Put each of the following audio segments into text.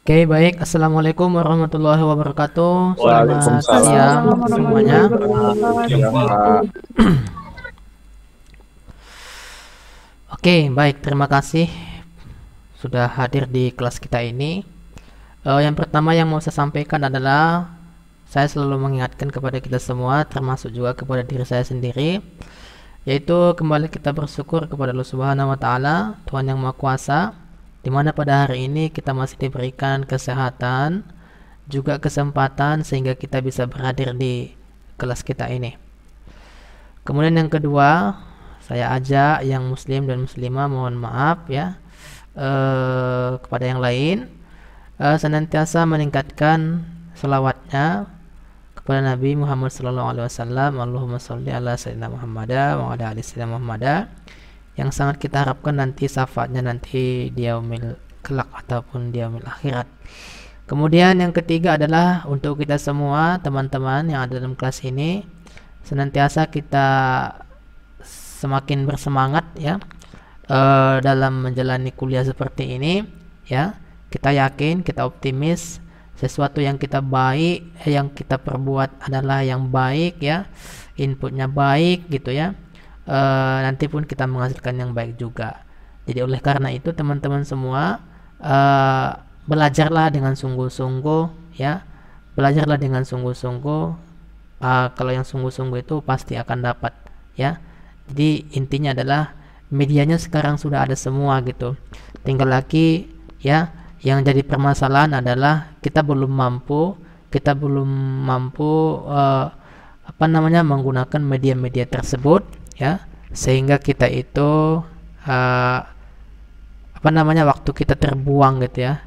Oke, baik. Assalamualaikum warahmatullahi wabarakatuh. Selamat Waalaikumsalam siang semuanya. warahmatullahi wabarakatuh. Oke, baik. Terima kasih sudah hadir di kelas kita ini. Yang pertama yang mau saya sampaikan adalah saya selalu mengingatkan kepada kita semua, termasuk juga kepada diri saya sendiri, yaitu kembali kita bersyukur kepada Allah Subhanahu wa Ta'ala, Tuhan yang Maha Kuasa, di mana pada hari ini kita masih diberikan kesehatan, juga kesempatan sehingga kita bisa berhadir di kelas kita ini. Kemudian yang kedua, saya ajak yang muslim dan muslimah, mohon maaf ya, kepada yang lain, senantiasa meningkatkan selawatnya kepada Nabi Muhammad SAW. Allahumma sholli ala sayyidina Muhammad wa ala ali sayyidina Muhammad, yang sangat kita harapkan nanti syafaatnya nanti di yaumil kelak ataupun di yaumil akhirat. Kemudian yang ketiga adalah untuk kita semua teman-teman yang ada dalam kelas ini, senantiasa kita semakin bersemangat ya dalam menjalani kuliah seperti ini ya. Kita yakin, kita optimis, sesuatu yang kita yang kita perbuat adalah yang baik ya, inputnya baik gitu ya. Nanti pun kita menghasilkan yang baik juga. Jadi oleh karena itu teman-teman semua, belajarlah dengan sungguh-sungguh ya, belajarlah dengan sungguh-sungguh. Kalau yang sungguh-sungguh itu pasti akan dapat ya. Jadi intinya adalah medianya sekarang sudah ada semua gitu, tinggal lagi ya, yang jadi permasalahan adalah kita belum mampu menggunakan media-media tersebut ya, sehingga kita itu waktu kita terbuang gitu ya.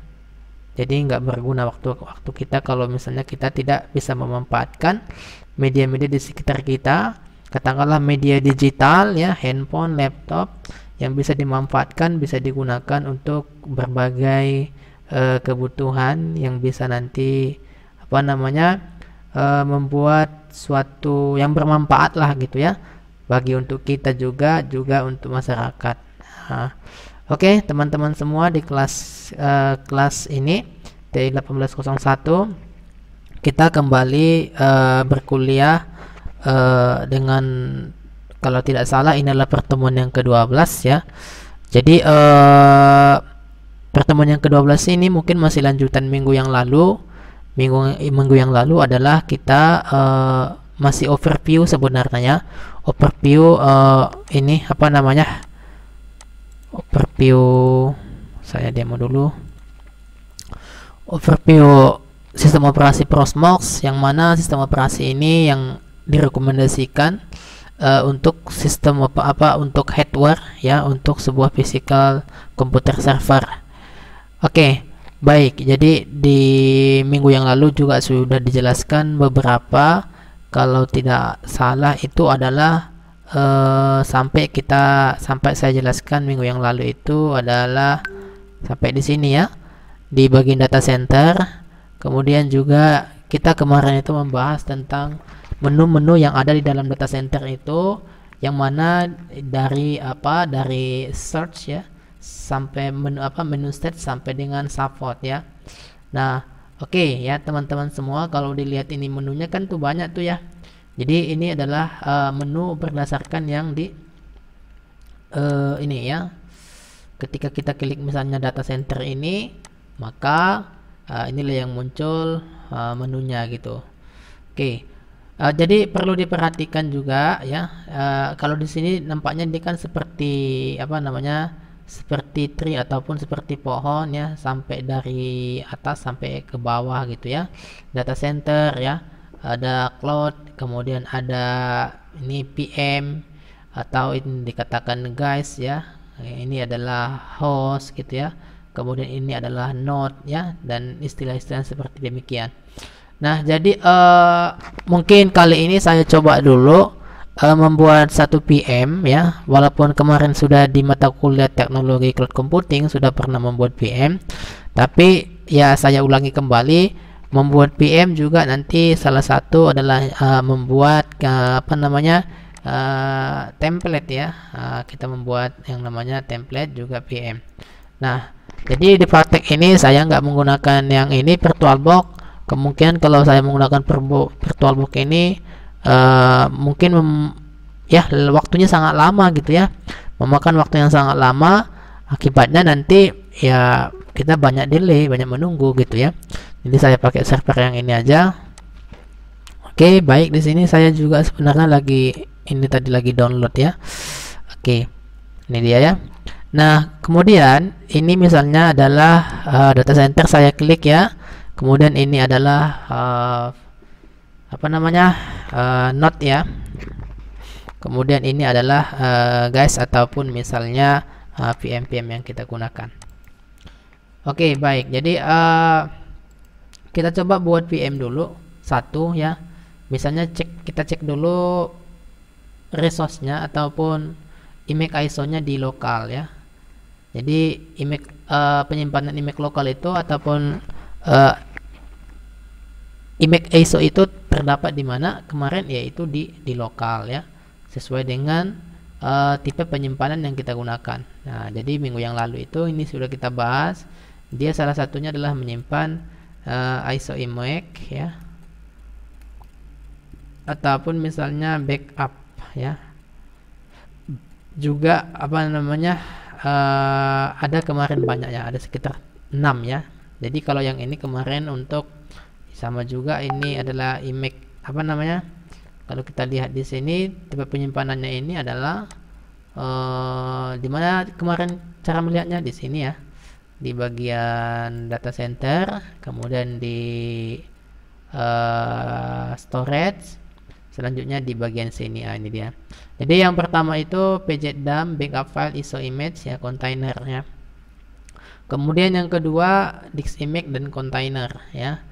Jadi nggak berguna waktu kita kalau misalnya kita tidak bisa memanfaatkan media-media di sekitar kita, katakanlah media digital ya, handphone, laptop, yang bisa dimanfaatkan, bisa digunakan untuk berbagai kebutuhan yang bisa nanti membuat suatu yang bermanfaat lah gitu ya, bagi untuk kita juga untuk masyarakat. Oke, teman-teman semua, di kelas ini di 1801 kita kembali berkuliah dengan, kalau tidak salah ini adalah pertemuan yang ke-12 ya. Jadi pertemuan yang ke-12 ini mungkin masih lanjutan minggu yang lalu. Minggu yang lalu adalah kita masih overview sebenarnya. Overview overview, saya demo dulu. Overview sistem operasi Prosmox, yang mana sistem operasi ini yang direkomendasikan untuk sistem untuk hardware ya, untuk sebuah physical komputer server. Oke, baik. Jadi di minggu yang lalu juga sudah dijelaskan beberapa, kalau tidak salah itu adalah sampai saya jelaskan minggu yang lalu itu adalah sampai di sini ya, di bagian data center. Kemudian juga kita kemarin itu membahas tentang menu-menu yang ada di dalam data center itu, yang mana dari search ya sampai menu state sampai dengan support ya. Nah, oke ya teman-teman semua, kalau dilihat ini menunya kan tuh banyak tuh ya. Jadi ini adalah menu berdasarkan yang di ini ya. Ketika kita klik misalnya data center ini, maka inilah yang muncul menunya gitu. Oke. Jadi perlu diperhatikan juga ya, kalau di sini nampaknya ini kan seperti seperti tree ataupun seperti pohon ya, sampai dari atas sampai ke bawah gitu ya. Data center ya, ada cloud, kemudian ada ini PM, atau ini dikatakan guys ya, ini adalah host gitu ya, kemudian ini adalah node ya, dan istilah-istilah seperti demikian. Nah, jadi mungkin kali ini saya coba dulu membuat satu PM ya, walaupun kemarin sudah di mata kuliah teknologi cloud computing sudah pernah membuat PM, tapi ya saya ulangi kembali. Membuat PM juga nanti salah satu adalah membuat template ya. Kita membuat yang namanya template juga PM. Nah, Jadi di praktek ini saya nggak menggunakan yang ini VirtualBox. Kemungkinan kalau saya menggunakan VirtualBox ini mungkin ya waktunya sangat lama gitu ya, memakan waktu yang sangat lama. Akibatnya nanti ya kita banyak delay, banyak menunggu gitu ya. Jadi saya pakai server yang ini aja. Oke, baik, di sini saya juga sebenarnya lagi lagi download ya. Oke, ini dia ya. Nah, kemudian ini misalnya adalah data center, saya klik ya. Kemudian ini adalah apa namanya, node ya. Kemudian ini adalah guys, ataupun misalnya VM yang kita gunakan. Oke, baik. Jadi kita coba buat VM dulu satu ya. Misalnya kita cek dulu resource-nya ataupun image ISO-nya di lokal ya. Jadi penyimpanan image lokal itu ataupun image ISO itu terdapat di mana kemarin, yaitu di lokal ya, sesuai dengan tipe penyimpanan yang kita gunakan. Nah, jadi minggu yang lalu itu ini sudah kita bahas. Dia salah satunya adalah menyimpan ISO image ya, ataupun misalnya backup ya. Juga apa namanya, ada kemarin banyak ya, ada sekitar 6 ya. Jadi kalau yang ini kemarin untuk sama juga, ini adalah image apa namanya, kalau kita lihat di sini tipe penyimpanannya ini adalah di mana kemarin cara melihatnya di sini ya, di bagian data center, kemudian di storage, selanjutnya di bagian sini. Ini dia. Jadi yang pertama itu pjdump backup file ISO image ya, kontainer ya. Kemudian yang kedua disk image dan kontainer ya.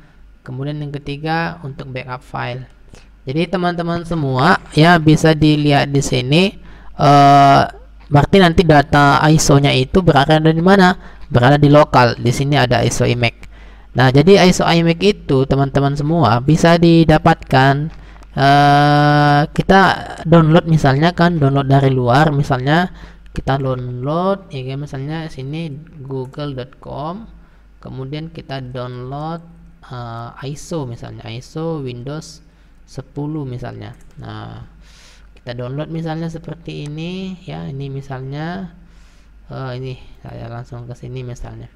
Kemudian yang ketiga untuk backup file. Jadi teman-teman semua ya, bisa dilihat di sini, berarti nanti data ISO-nya itu berada di mana? Berada di lokal. Di sini ada ISO image. Nah, jadi ISO image itu teman-teman semua bisa didapatkan, kita download misalnya kan, download dari luar, misalnya kita download ya, misalnya sini google.com, kemudian kita download ISO, misalnya ISO Windows 10 misalnya. Nah, kita download misalnya seperti ini ya, ini misalnya ini saya langsung ke sini, misalnya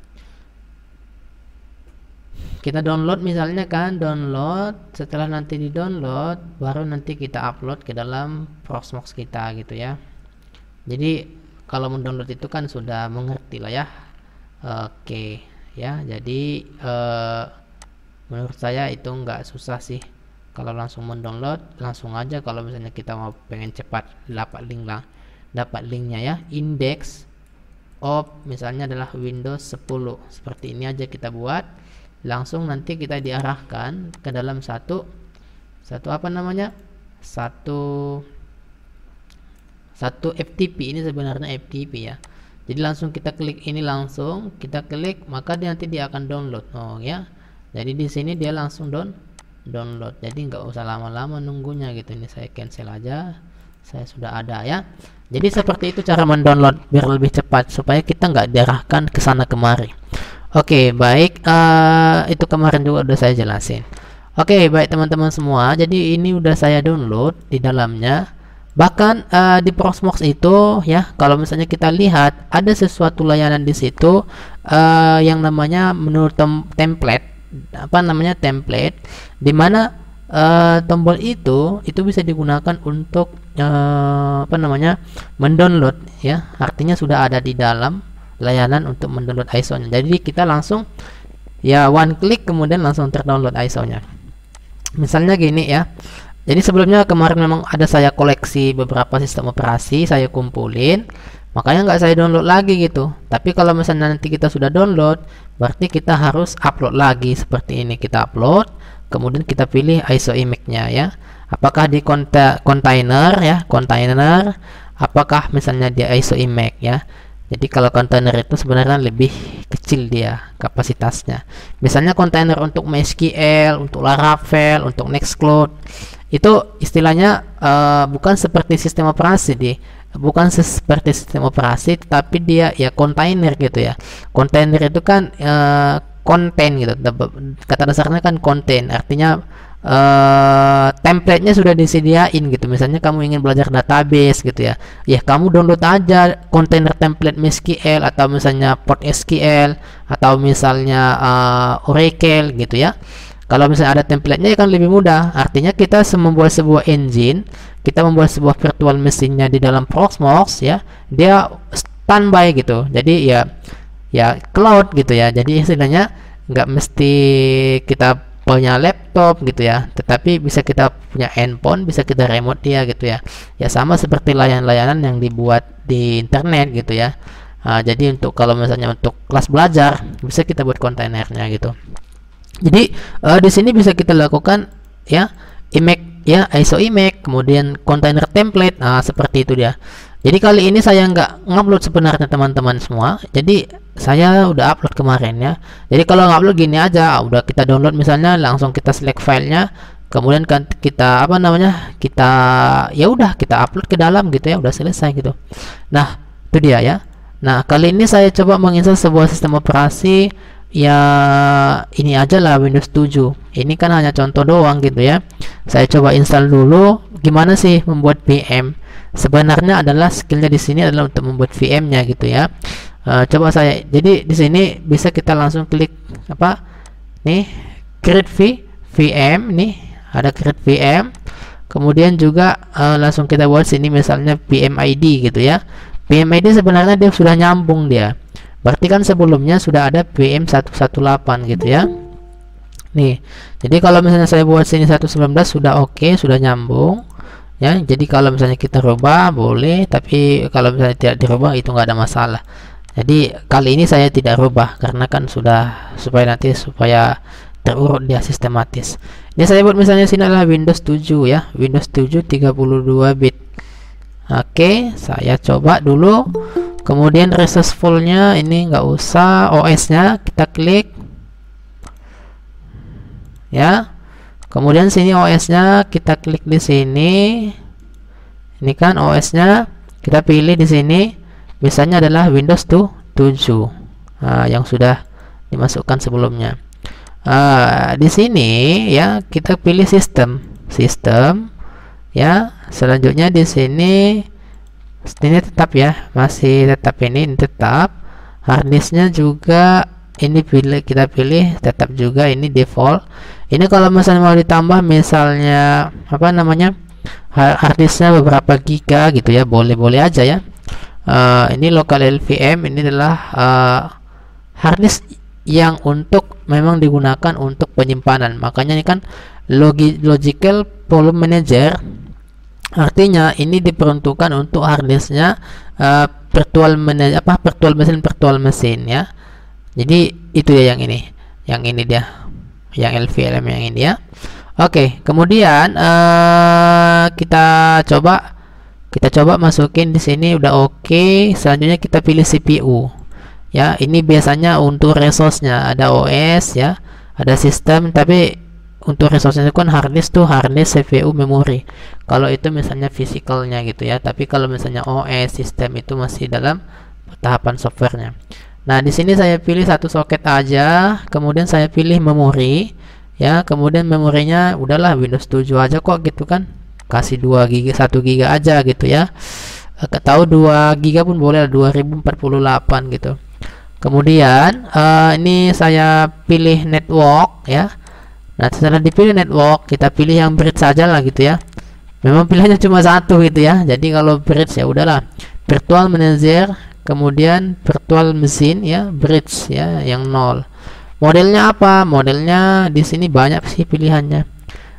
kita download misalnya kan, download. Setelah nanti di download, baru nanti kita upload ke dalam Proxmox kita gitu ya. Jadi kalau mendownload itu kan sudah mengerti lah ya. Oke ya, jadi menurut saya itu nggak susah sih kalau langsung mendownload. Langsung aja kalau misalnya kita mau pengen cepat dapat linknya ya. Index of misalnya adalah Windows 10, seperti ini aja kita buat. Langsung nanti kita diarahkan ke dalam satu apa namanya, satu FTP. Ini sebenarnya FTP ya. Jadi langsung kita klik ini, langsung kita klik, maka nanti dia akan download. Oh ya, jadi di sini dia langsung download. Jadi nggak usah lama-lama nunggunya gitu. Ini saya cancel aja, saya sudah ada ya. Jadi seperti itu cara mendownload biar lebih cepat, supaya kita nggak diarahkan ke sana kemari. Oke, baik, itu kemarin juga udah saya jelasin. Oke, baik teman-teman semua, jadi ini udah saya download di dalamnya. Bahkan di Proxmox itu ya, kalau misalnya kita lihat ada sesuatu layanan di situ yang namanya menurut template, apa namanya, template, dimana tombol itu bisa digunakan untuk apa namanya, mendownload ya. Artinya sudah ada di dalam layanan untuk mendownload ISO-nya. Jadi kita langsung ya one click, kemudian langsung terdownload ISO-nya. Misalnya gini ya. Jadi sebelumnya kemarin memang ada saya koleksi beberapa sistem operasi, saya kumpulin, makanya nggak saya download lagi gitu. Tapi kalau misalnya nanti kita sudah download, berarti kita harus upload lagi seperti ini. Kita upload, kemudian kita pilih ISO image-nya ya. Apakah di kontainer ya, kontainer, apakah misalnya di ISO image ya. Jadi kalau kontainer itu sebenarnya lebih kecil dia kapasitasnya. Misalnya kontainer untuk MySQL, untuk Laravel, untuk Nextcloud, itu istilahnya bukan seperti sistem operasi seperti sistem operasi, tapi dia ya kontainer gitu ya. Kontainer itu kan konten gitu, kata dasarnya kan konten, artinya template-nya sudah disediain gitu. Misalnya kamu ingin belajar database gitu ya, ya kamu download aja kontainer template MySQL atau misalnya PostgreSQL atau misalnya Oracle gitu ya. Kalau misalnya ada template-nya ya kan lebih mudah. Artinya kita membuat sebuah engine, kita membuat sebuah virtual mesinnya di dalam Proxmox ya, dia standby gitu. Jadi ya cloud gitu ya. Jadi istilahnya nggak mesti kita punya laptop gitu ya, tetapi bisa kita punya handphone, bisa kita remote dia gitu ya. Ya sama seperti layanan-layanan yang dibuat di internet gitu ya. Jadi kalau misalnya untuk kelas belajar bisa kita buat kontainernya gitu. Jadi di sini bisa kita lakukan ya image ya, ISO image, kemudian container template. Seperti itu dia. Jadi kali ini saya nggak ngupload sebenarnya teman-teman semua. Jadi saya udah upload kemarin ya. Jadi kalau ngupload gini aja, udah kita download misalnya, langsung kita select filenya, kemudian kan kita kita ya udah kita upload ke dalam gitu ya, udah selesai gitu. Nah itu dia ya. Nah kali ini saya coba menginstal sebuah sistem operasi ya, ini aja lah, Windows 7. Ini kan hanya contoh doang gitu ya. Saya coba install dulu gimana sih membuat VM. Sebenarnya adalah skillnya di sini adalah untuk membuat VM-nya gitu ya. Coba saya, jadi di sini bisa kita langsung klik apa nih, create VM nih, ada create VM. Kemudian juga langsung kita buat sini misalnya VMID gitu ya. VMID sebenarnya dia sudah nyambung dia. Berarti kan sebelumnya sudah ada VM118 gitu ya. Nih, jadi kalau misalnya saya buat sini 119 sudah oke, sudah nyambung ya. Jadi kalau misalnya kita rubah boleh, tapi kalau misalnya tidak dirubah itu nggak ada masalah. Jadi kali ini saya tidak rubah karena kan sudah supaya terurut dia sistematis. Ini saya buat misalnya sini adalah Windows 7 ya, Windows 7 32 bit. Oke, saya coba dulu. Kemudian resourceful-nya ini nggak usah, OS-nya kita klik ya. Kemudian sini OS-nya kita klik di sini. Ini kan OS-nya kita pilih di sini. Misalnya adalah Windows 7 yang sudah dimasukkan sebelumnya. Di sini ya kita pilih sistem ya. Selanjutnya di sini tetap ya, masih tetap ini tetap. Harddisknya juga ini kita pilih tetap juga, ini default. Ini kalau misalnya mau ditambah misalnya harddisknya beberapa giga gitu ya, boleh aja ya. Ini local LVM, ini adalah harddisk yang memang digunakan untuk penyimpanan. Makanya ini kan logical volume manager, artinya ini diperuntukkan untuk harddisknya virtual mesin ya. Jadi itu ya, yang ini dia, yang LVM yang ini ya. Oke, kemudian kita coba masukin di sini, udah oke. Selanjutnya kita pilih CPU ya. Ini biasanya untuk resource-nya ada OS ya, ada sistem, tapi untuk resource-nya kan harddisk CPU, memori. Kalau itu misalnya physicalnya gitu ya, tapi kalau misalnya OS sistem itu masih dalam tahapan softwarenya. Nah di sini saya pilih satu soket aja, kemudian saya pilih memori ya. Kemudian memorinya udahlah Windows 7 aja kok gitu kan, kasih 2 GB 1 GB aja gitu ya. Tahu 2 GB pun boleh, 2048 gitu. Kemudian ini saya pilih network ya. Nah setelah dipilih network, kita pilih yang bridge saja lah gitu ya. Memang pilihannya cuma satu gitu ya. Jadi kalau bridge ya udahlah virtual manager, kemudian virtual machine ya, bridge ya yang 0. Modelnya apa? Modelnya di sini banyak sih pilihannya.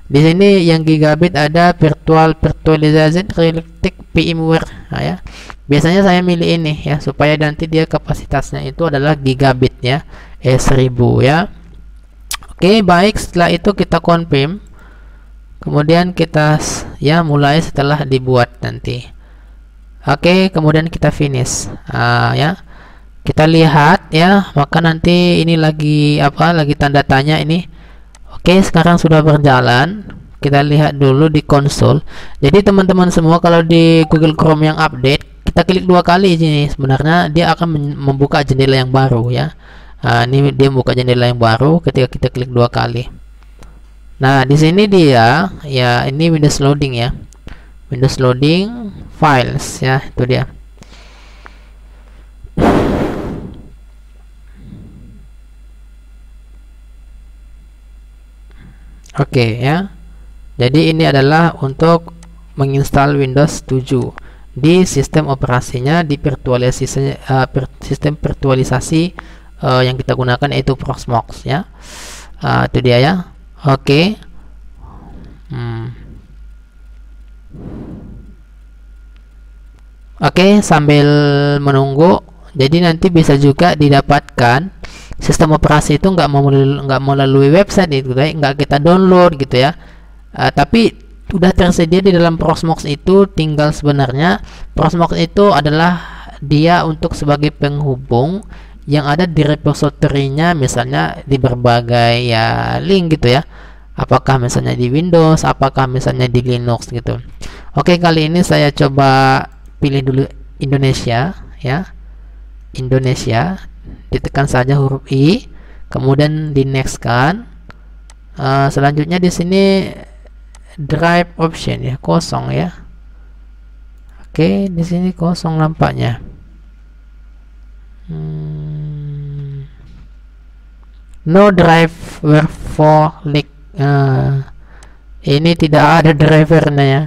Di sini yang gigabit ada virtualization realistic VMware. Nah, ya. Biasanya saya milih ini ya, supaya nanti dia kapasitasnya itu adalah gigabit ya, 1000 ya. Oke, baik, setelah itu kita confirm. Kemudian kita ya mulai setelah dibuat nanti. Oke, kemudian kita finish. Ya. Kita lihat ya, maka nanti ini lagi lagi tanda tanya ini. Oke, sekarang sudah berjalan. kita lihat dulu di konsol. Jadi teman-teman semua, kalau di Google Chrome yang update, kita klik 2 kali sini, sebenarnya dia akan membuka jendela yang baru ya. Ini dia membuka jendela yang baru ketika kita klik 2 kali. Nah, di sini dia ya, ini Windows loading ya. Windows loading files ya, itu dia. Oke ya. Jadi ini adalah untuk menginstal Windows 7 di sistem operasinya, di sistem virtualisasi yang kita gunakan, yaitu Proxmox ya. Itu dia ya. Oke. Oke, sambil menunggu, jadi nanti bisa juga didapatkan sistem operasi itu nggak melalui website itu, nggak kita download gitu ya. Tapi udah tersedia di dalam Proxmox itu. Tinggal sebenarnya Proxmox itu adalah dia untuk sebagai penghubung yang ada di repositorinya, misalnya di berbagai ya link gitu ya, apakah misalnya di Windows, apakah misalnya di Linux gitu. Oke, kali ini saya coba pilih dulu Indonesia ya, Indonesia, ditekan saja huruf I, kemudian di next kan. Selanjutnya di sini drive option ya, kosong ya. Oke, di sini kosong nampaknya. No drive were for leak. Ini tidak ada drivernya ya,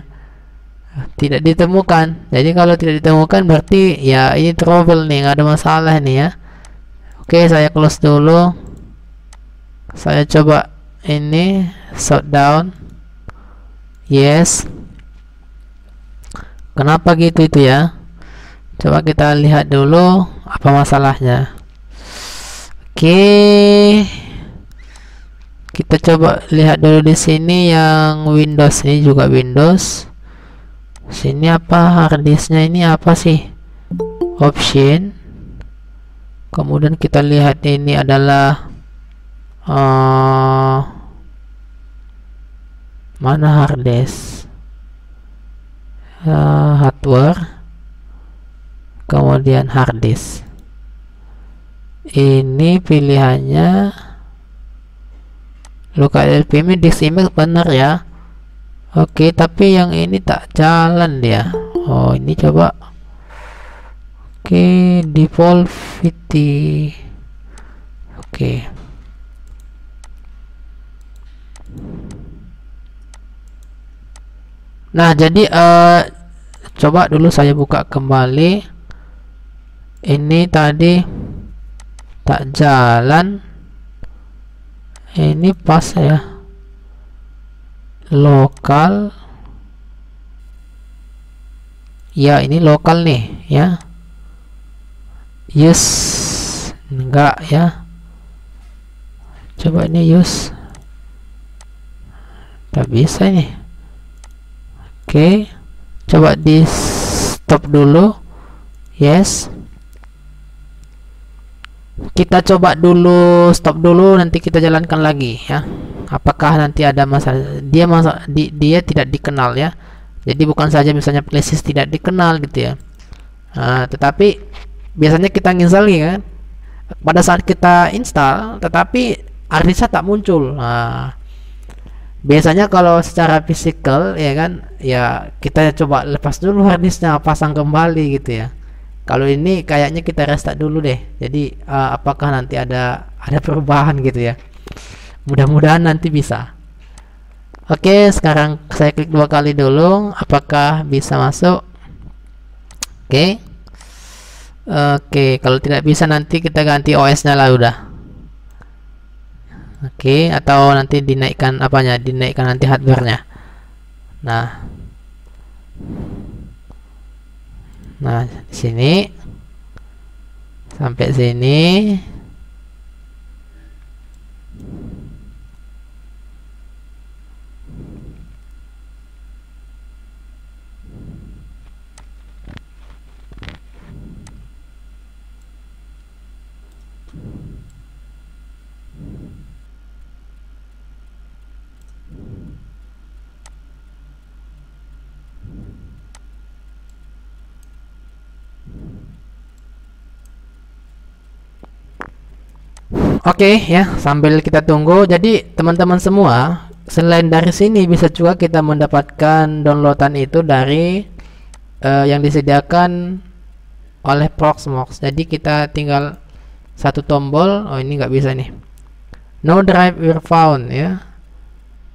tidak ditemukan. Jadi kalau tidak ditemukan berarti ya ini trouble nih, nggak ada masalah nih ya. Oke, saya close dulu. Saya coba ini shutdown. Yes. Kenapa gitu itu ya? Coba kita lihat dulu apa masalahnya. Oke. Kita coba lihat dulu di sini yang Windows, ini juga Windows. Sini apa harddisknya, ini apa sih? Option. Kemudian kita lihat ini adalah mana harddisk, hardware, kemudian harddisk. Ini pilihannya local LPM disk image, benar ya. Oke, tapi yang ini tak jalan dia. Oh, ini coba. Oke, default VT. Oke. Nah, jadi coba dulu saya buka kembali. Ini tadi tak jalan. Ini pas ya. Lokal. Ya, ini lokal nih ya. Yes. Enggak ya. Coba ini use. Tak bisa ini. Oke, coba di stop dulu. Yes. Kita coba dulu stop dulu, nanti kita jalankan lagi ya. Apakah nanti ada masalah? Dia tidak dikenal ya. Jadi bukan saja misalnya places tidak dikenal gitu ya. Tetapi biasanya kita install kan. Pada saat kita install, tetapi harddisknya tak muncul. Biasanya kalau secara fisikal ya kan, ya kita coba lepas dulu harddisknya, pasang kembali gitu ya. Kalau ini kayaknya kita restart dulu deh. Jadi apakah nanti ada perubahan gitu ya. Mudah-mudahan nanti bisa. Oke, sekarang saya klik 2 kali dulu, apakah bisa masuk. Oke. Oke, kalau tidak bisa nanti kita ganti OS-nya lah udah. Oke, atau nanti dinaikkan apanya? Dinaikkan nanti hardware-nya. Nah, di sini sampai sini. Oke ya, sambil kita tunggu, jadi teman-teman semua, selain dari sini bisa juga kita mendapatkan downloadan itu dari yang disediakan oleh Proxmox. Jadi kita tinggal satu tombol. Oh, ini nggak bisa nih. No drive were found ya,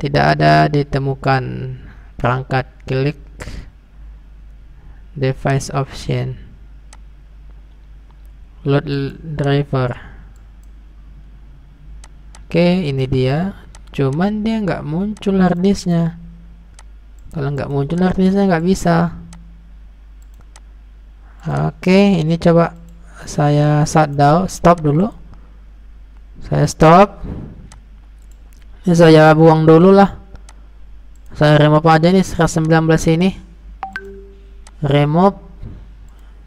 tidak ada ditemukan perangkat. Klik device option, load driver. Oke, ini dia. Cuman dia nggak muncul harddisknya. Kalau nggak muncul harddisknya nggak bisa. Oke, ini coba saya shutdown, stop dulu. Saya stop. Ini saya buang dulu lah. Saya remove aja nih 119 ini. Remove.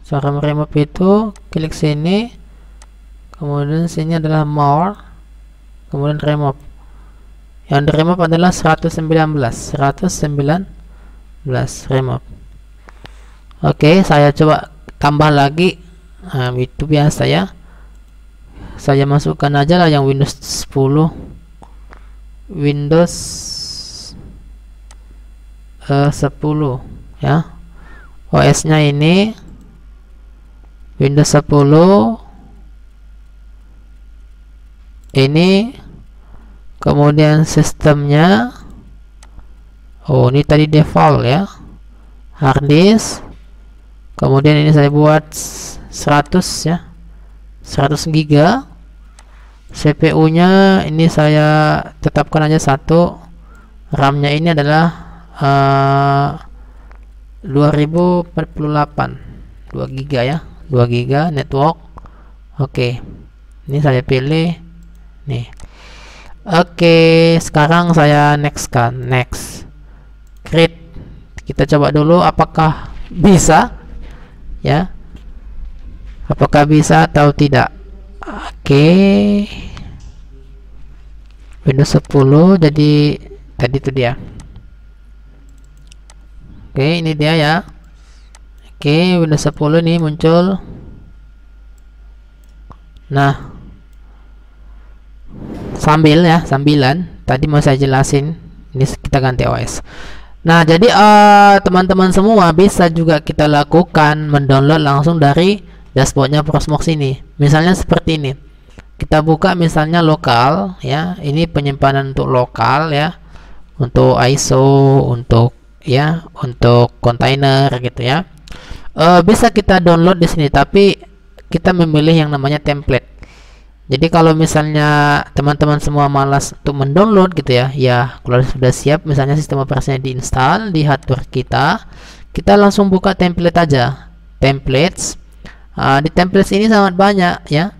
Cara remove itu klik sini. Kemudian sini adalah more. Kemudian remove. Yang di remove adalah 119 remove. Oke, saya coba tambah lagi. Nah, itu biasa ya. Saya masukkan aja lah yang Windows 10. Windows 10 ya. OS nya ini Windows 10 ini, kemudian sistemnya, oh ini tadi default ya, hard disk, kemudian ini saya buat 100 ya, 100 giga. CPU nya ini saya tetapkan aja 1. RAM nya ini adalah 2048, 2 giga ya, 2 giga network. Oke, ini saya pilih nih. Oke, sekarang saya next kan, next create. Kita coba dulu apakah bisa ya, apakah bisa atau tidak. Oke, Windows 10. Jadi tadi itu dia. Oke, ini dia ya. Oke, Windows 10 nih muncul. Nah, sambilan tadi mau saya jelasin, ini kita ganti OS. Nah, jadi teman-teman semua bisa juga kita lakukan mendownload langsung dari dashboardnya Proxmox ini. Misalnya seperti ini, kita buka misalnya lokal ya, ini penyimpanan untuk lokal ya, untuk ISO, untuk ya, untuk kontainer gitu ya. Bisa kita download di sini, tapi kita memilih yang namanya template. Jadi kalau misalnya teman-teman semua malas untuk mendownload gitu ya, kalau sudah siap misalnya sistem operasinya diinstal di hardware kita, kita langsung buka template aja. Templates. Di templates ini sangat banyak ya.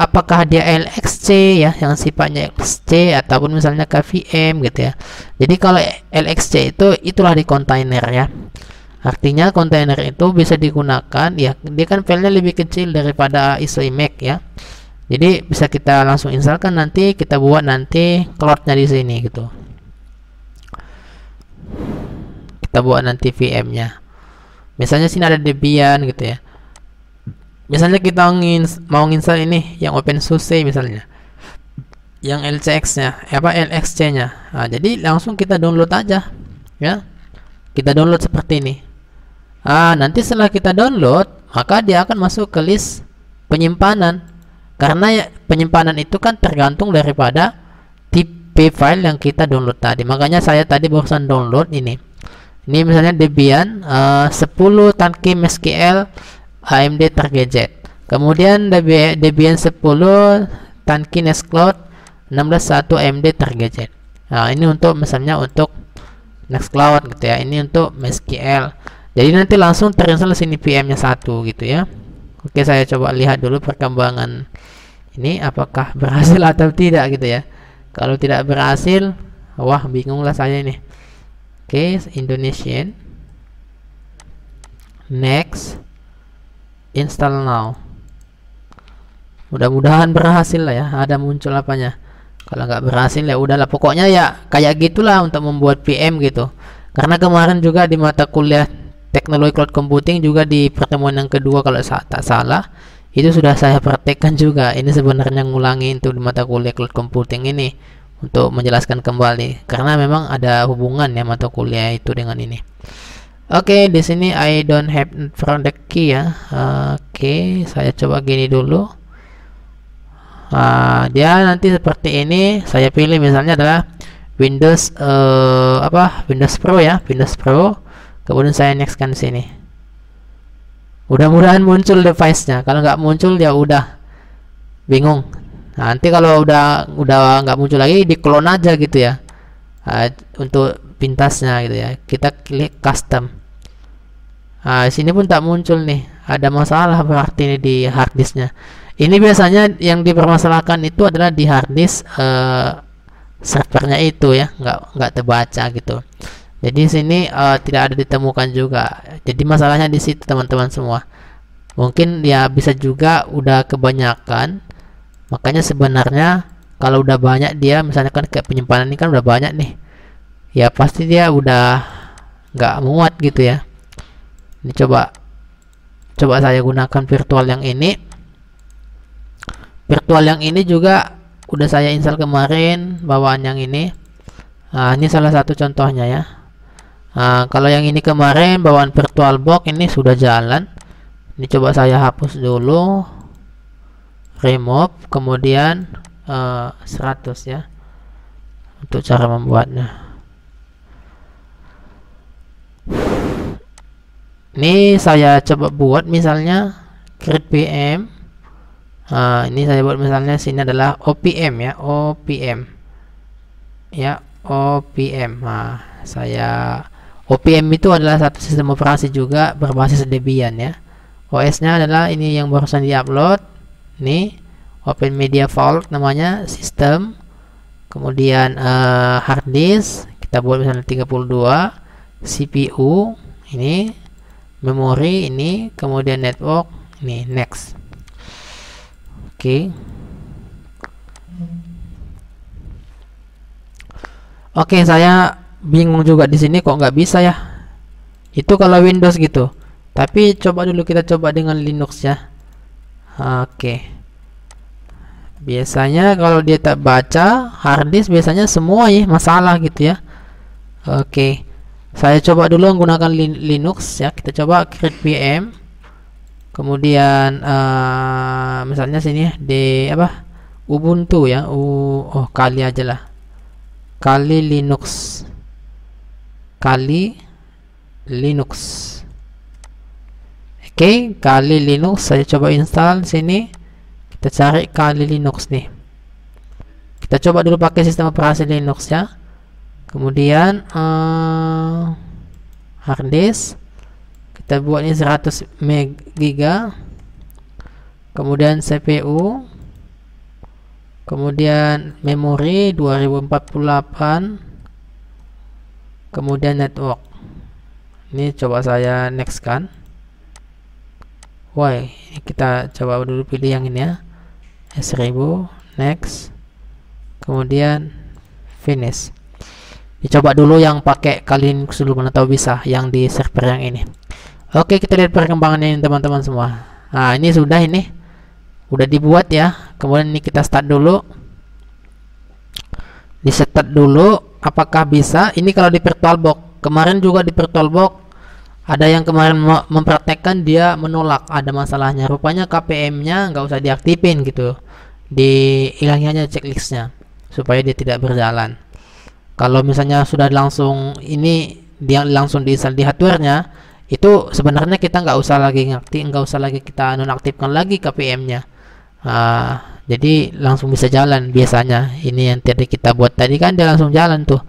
Apakah dia LXC ya, yang sifatnya LXC, ataupun misalnya KVM gitu ya. Jadi kalau LXC itu itulah di kontainer ya. Artinya kontainer itu bisa digunakan ya, dia kan filenya lebih kecil daripada ISO image ya. Jadi bisa kita langsung instalkan, nanti kita buat nanti cloudnya di sini gitu. Kita buat nanti VM-nya. Misalnya sini ada Debian gitu ya. Misalnya kita mau install ini yang OpenSUSE misalnya, yang LCX-nya, LXC-nya. Nah, jadi langsung kita download aja ya. Kita download seperti ini. Nanti setelah kita download, maka dia akan masuk ke list penyimpanan. Karena ya, penyimpanan itu kan tergantung daripada tipe file yang kita download tadi. Makanya saya tadi barusan download ini. Ini misalnya Debian 10 Tankim SQL AMD Target. Kemudian Debian 10 Tankim Nextcloud 16.1 AMD Target. Nah, ini untuk misalnya untuk Nextcloud gitu ya. Ini untuk MySQL. Jadi nanti langsung terinstall sini VM-nya 1 gitu ya. Oke, saya coba lihat dulu perkembangan ini apakah berhasil atau tidak gitu ya. Kalau tidak berhasil, wah bingunglah saya ini. Oke, Indonesian. Next. Install now. Mudah-mudahan berhasil lah ya, ada muncul apanya. Kalau nggak berhasil ya udahlah, pokoknya ya kayak gitulah untuk membuat VM gitu. Karena kemarin juga di mata kuliah teknologi cloud computing juga di pertemuan yang kedua kalau tak salah, Itu sudah saya praktekkan juga. Ini sebenarnya ngulangi untuk di mata kuliah cloud computing ini untuk menjelaskan kembali karena memang ada hubungan ya mata kuliah itu dengan ini. Oke, di sini I don't have from the key ya. Oke, saya coba gini dulu. Dia nanti seperti ini. Saya pilih misalnya adalah Windows Windows Pro ya, Windows Pro. Kemudian saya next kan sini. Mudah-mudahan muncul device-nya. Kalau nggak muncul ya udah bingung. Nanti kalau udah nggak muncul lagi, di clone aja gitu ya. Untuk pintasnya gitu ya. Kita klik custom. Sini pun tak muncul nih. Ada masalah berarti ini di hard disknya. Ini biasanya yang dipermasalahkan itu adalah di hard disk servernya itu ya, nggak terbaca gitu. Jadi sini tidak ada ditemukan juga. Jadi masalahnya di situ teman-teman semua. Mungkin ya bisa juga udah kebanyakan. Makanya sebenarnya kalau udah banyak dia, misalnya kan kayak penyimpanan ini kan udah banyak nih. Ya pasti dia udah nggak muat gitu ya. Ini coba saya gunakan virtual yang ini. Virtual yang ini juga udah saya install kemarin bawaan yang ini. Ini salah satu contohnya ya. Kalau yang ini kemarin bawaan VirtualBox ini sudah jalan. Ini coba saya hapus dulu, remove, kemudian 100 ya untuk cara membuatnya. Ini saya coba buat misalnya create VM. Ini saya buat misalnya sini adalah OPM ya, OPM ya, OPM. Saya OPM itu adalah satu sistem operasi juga berbasis Debian ya. OS-nya adalah ini yang barusan diupload. Nih, Open Media Vault namanya, sistem. Kemudian hard disk kita buat misalnya 32, CPU ini, memori ini, kemudian network ini, next. Oke, saya bingung juga di sini kok nggak bisa ya. Itu kalau Windows gitu. Tapi coba dulu kita coba dengan Linux ya. Oke. Biasanya kalau dia tak baca hard disk biasanya semua ya masalah gitu ya. Oke. Saya coba dulu menggunakan Linux ya. Kita coba create VM. Kemudian misalnya sini di Ubuntu ya. Kali aja lah. Kali Linux. Oke, Kali Linux saya coba install sini. Kita cari Kali Linux nih. Kita coba dulu pakai sistem operasi Linux ya. Kemudian hard disk kita buat ini 100 MB. Kemudian CPU. Kemudian memori 2048. Kemudian network. Ini coba saya next kan. Why? Kita coba dulu pilih yang ini ya. S1000 next. Kemudian finish. Dicoba dulu yang pakai Kali Linux dulu, mana tahu bisa yang di server yang ini. Oke, kita lihat perkembangannya ini teman-teman semua. Ini sudah udah dibuat ya. Kemudian ini kita start dulu. Di start dulu apakah bisa. Ini kalau di VirtualBox. Kemarin juga di VirtualBox ada yang kemarin mempraktekkan dia menolak, ada masalahnya. Rupanya KPM-nya nggak usah diaktifin gitu. Dihilangin aja checklistnya supaya dia tidak berjalan. Kalau misalnya sudah langsung dia langsung diinstal di hardware-nya, itu sebenarnya kita nggak usah lagi kita nonaktifkan lagi KPM-nya. Jadi langsung bisa jalan biasanya. Ini yang tadi kita buat tadi kan dia langsung jalan tuh.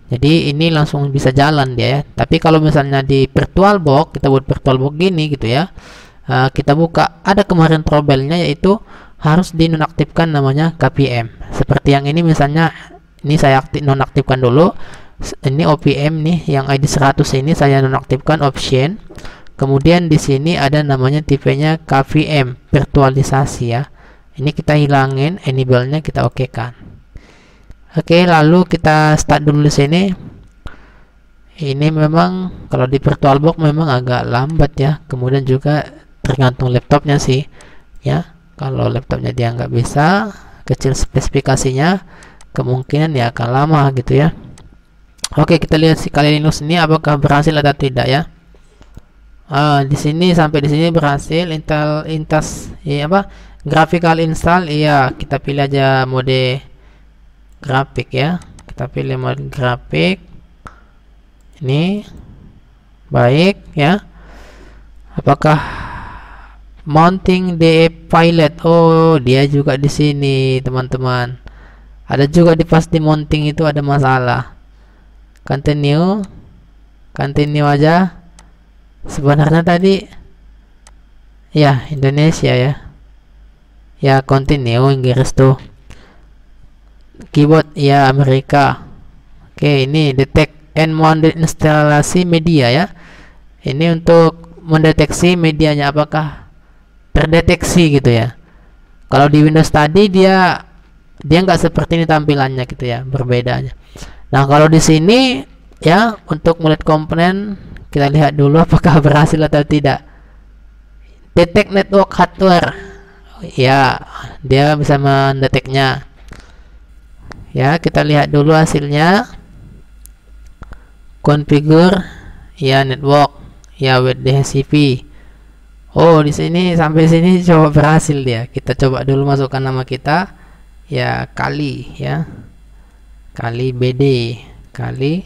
Jadi ini langsung bisa jalan dia ya. Tapi kalau misalnya di VirtualBox, kita buat VirtualBox gini gitu ya. Kita buka, ada kemarin trouble-nya yaitu harus dinonaktifkan namanya KPM. Seperti yang ini misalnya, ini saya nonaktifkan dulu. Ini OPM nih yang ID 100 ini saya nonaktifkan option. Kemudian di sini ada namanya tipenya KVM, virtualisasi ya. Ini kita hilangin, enable-nya kita oke kan. Oke, lalu kita start dulu di sini. Ini memang kalau di VirtualBox memang agak lambat ya. Kemudian juga tergantung laptopnya sih. ya. Kalau laptopnya dia nggak bisa, kecil spesifikasinya, kemungkinan ya akan lama gitu ya. Oke, kita lihat si Kali Linux ini apakah berhasil atau tidak ya. Di sini sampai di sini berhasil. Graphical install, iya, kita pilih aja mode grafik ya. Kita pilih mode grafik. Ini baik ya. Apakah mounting the pilot? Oh, dia juga di sini, teman-teman. Ada juga di pas di mounting itu ada masalah. Continue aja. Sebenarnya tadi ya Indonesia ya continue Inggris tuh. Keyboard ya Amerika. Oke, ini detect and mount instalasi media ya. Ini untuk mendeteksi medianya apakah terdeteksi gitu ya. Kalau di Windows tadi dia nggak seperti ini tampilannya gitu ya, berbedanya. Nah, kalau di sini ya untuk melihat komponen, kita lihat dulu apakah berhasil atau tidak. Detect network hardware. Ya, dia bisa mendeteknya. Ya, kita lihat dulu hasilnya. Configure ya network ya with DHCP. Oh, di sini sampai sini coba berhasil dia. Kita coba dulu masukkan nama kita. Ya, Kali ya. Kali BD, Kali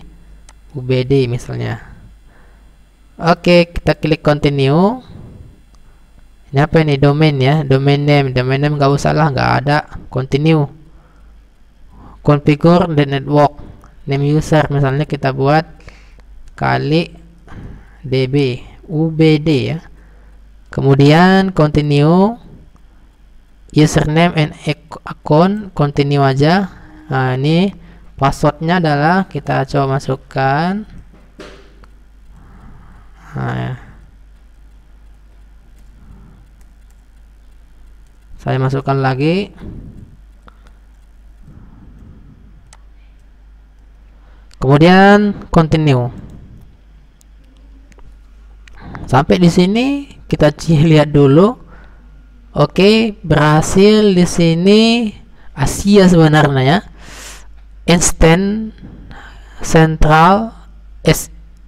UBD misalnya. Oke, kita klik continue. Ini apa ini? Domain ya, domain name nggak usah lah, nggak ada. Continue. Configure the network name user, misalnya kita buat Kali DB UBD ya. Kemudian continue. Username and account, continue aja. Nah, ini passwordnya adalah kita coba masukkan. Nah, ya. Saya masukkan lagi. Kemudian continue. Sampai di sini kita lihat dulu. Oke, berhasil di sini. Asia sebenarnya ya. Instant Central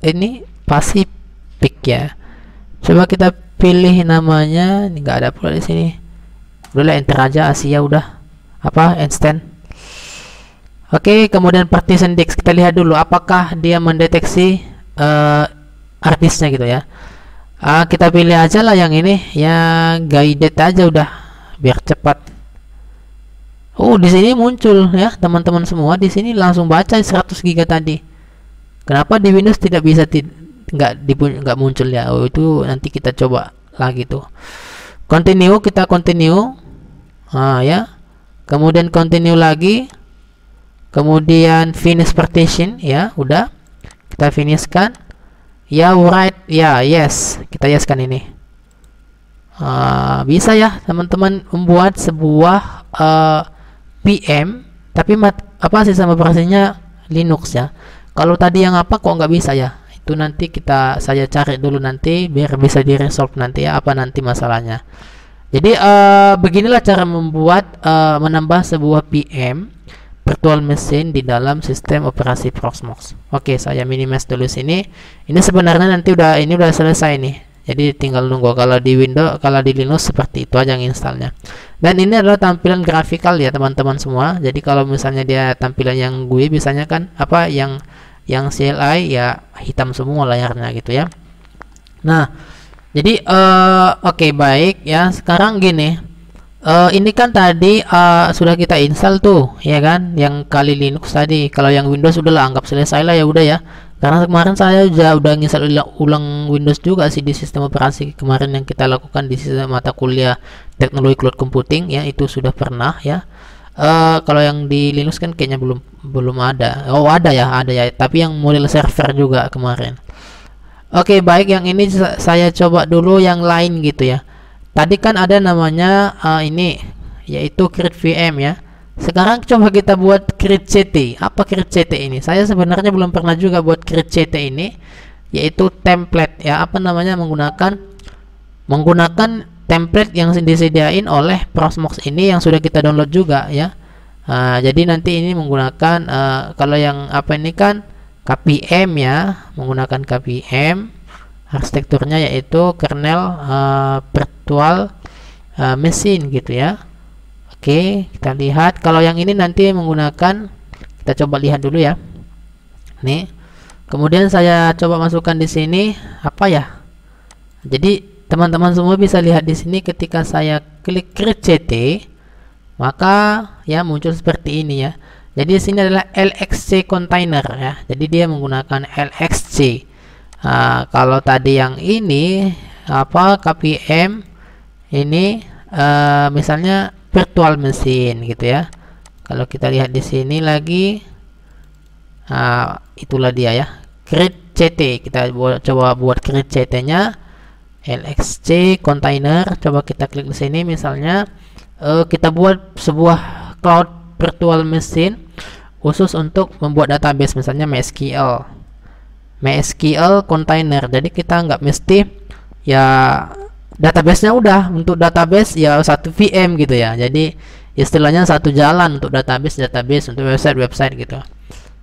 ini Pacific ya. Coba kita pilih namanya. Ini nggak ada pula di sini. Udah enter aja, Asia udah. Apa instant. Oke, kemudian partition disk, kita lihat dulu apakah dia mendeteksi artisnya gitu ya. Kita pilih aja lah yang ini, yang guided aja udah, biar cepat. Oh, di sini muncul ya teman-teman semua, di sini langsung baca 100 GB tadi. Kenapa di Windows tidak bisa nggak muncul ya? Oh, itu nanti kita coba lagi tuh. Continue, kita continue. Ya. Kemudian continue lagi. Kemudian finish partition ya, udah. Kita finishkan. Ya, right. Ya, yes. Kita yeskan ini. Bisa ya teman-teman membuat sebuah PM tapi apa sistem operasinya Linux ya. Kalau tadi yang apa kok nggak bisa ya? Itu nanti saya cari dulu nanti biar bisa di resolve nanti ya, apa nanti masalahnya. Jadi beginilah cara membuat menambah sebuah PM virtual machine di dalam sistem operasi Proxmox. Oke, saya minimize dulu sini. Ini sebenarnya nanti ini udah selesai nih. Jadi tinggal nunggu. Kalau di Windows, kalau di Linux seperti itu aja installnya. Dan ini adalah tampilan grafikal ya teman-teman semua. Jadi kalau misalnya dia tampilan yang GUI biasanya kan apa yang CLI ya hitam semua layarnya gitu ya. Nah, jadi oke, baik ya. Sekarang gini. Ini kan tadi sudah kita install tuh ya kan, yang Kali Linux tadi. Kalau yang Windows udahlah, anggap selesai lah ya udah ya. Karena kemarin saya udah install ulang Windows juga sih di sistem operasi kemarin yang kita lakukan di sistem mata kuliah teknologi cloud computing ya, itu sudah pernah ya. Kalau yang di Linux kan kayaknya belum ada. Oh, ada ya, tapi yang model server juga kemarin. Oke, baik, yang ini saya coba dulu yang lain gitu ya. Tadi kan ada namanya ini yaitu create VM ya. Sekarang coba kita buat create CT. Apa create CT ini? Saya sebenarnya belum pernah juga buat create CT ini, yaitu template ya. Apa namanya, menggunakan template yang disediain oleh Proxmox ini yang sudah kita download juga ya. Jadi nanti ini menggunakan kalau yang apa ini kan KPM ya, menggunakan KPM. Arsitekturnya yaitu kernel virtual machine gitu ya. Oke, kita lihat kalau yang ini nanti menggunakan, kita coba lihat dulu ya. Nih. Kemudian saya coba masukkan di sini apa ya? Jadi teman-teman semua bisa lihat di sini ketika saya klik create CT, maka ya muncul seperti ini ya. Jadi di sini adalah LXC container ya. Jadi dia menggunakan LXC. Kalau tadi yang ini apa KPM ini misalnya virtual machine gitu ya. Kalau kita lihat di sini lagi, itulah dia ya. Create CT, kita coba buat create CT-nya LXC container. Coba kita klik di sini, misalnya kita buat sebuah cloud virtual machine khusus untuk membuat database, misalnya MySQL container. Jadi kita nggak mesti ya database-nya udah untuk database ya satu VM gitu ya. Jadi istilahnya satu jalan untuk database untuk website gitu.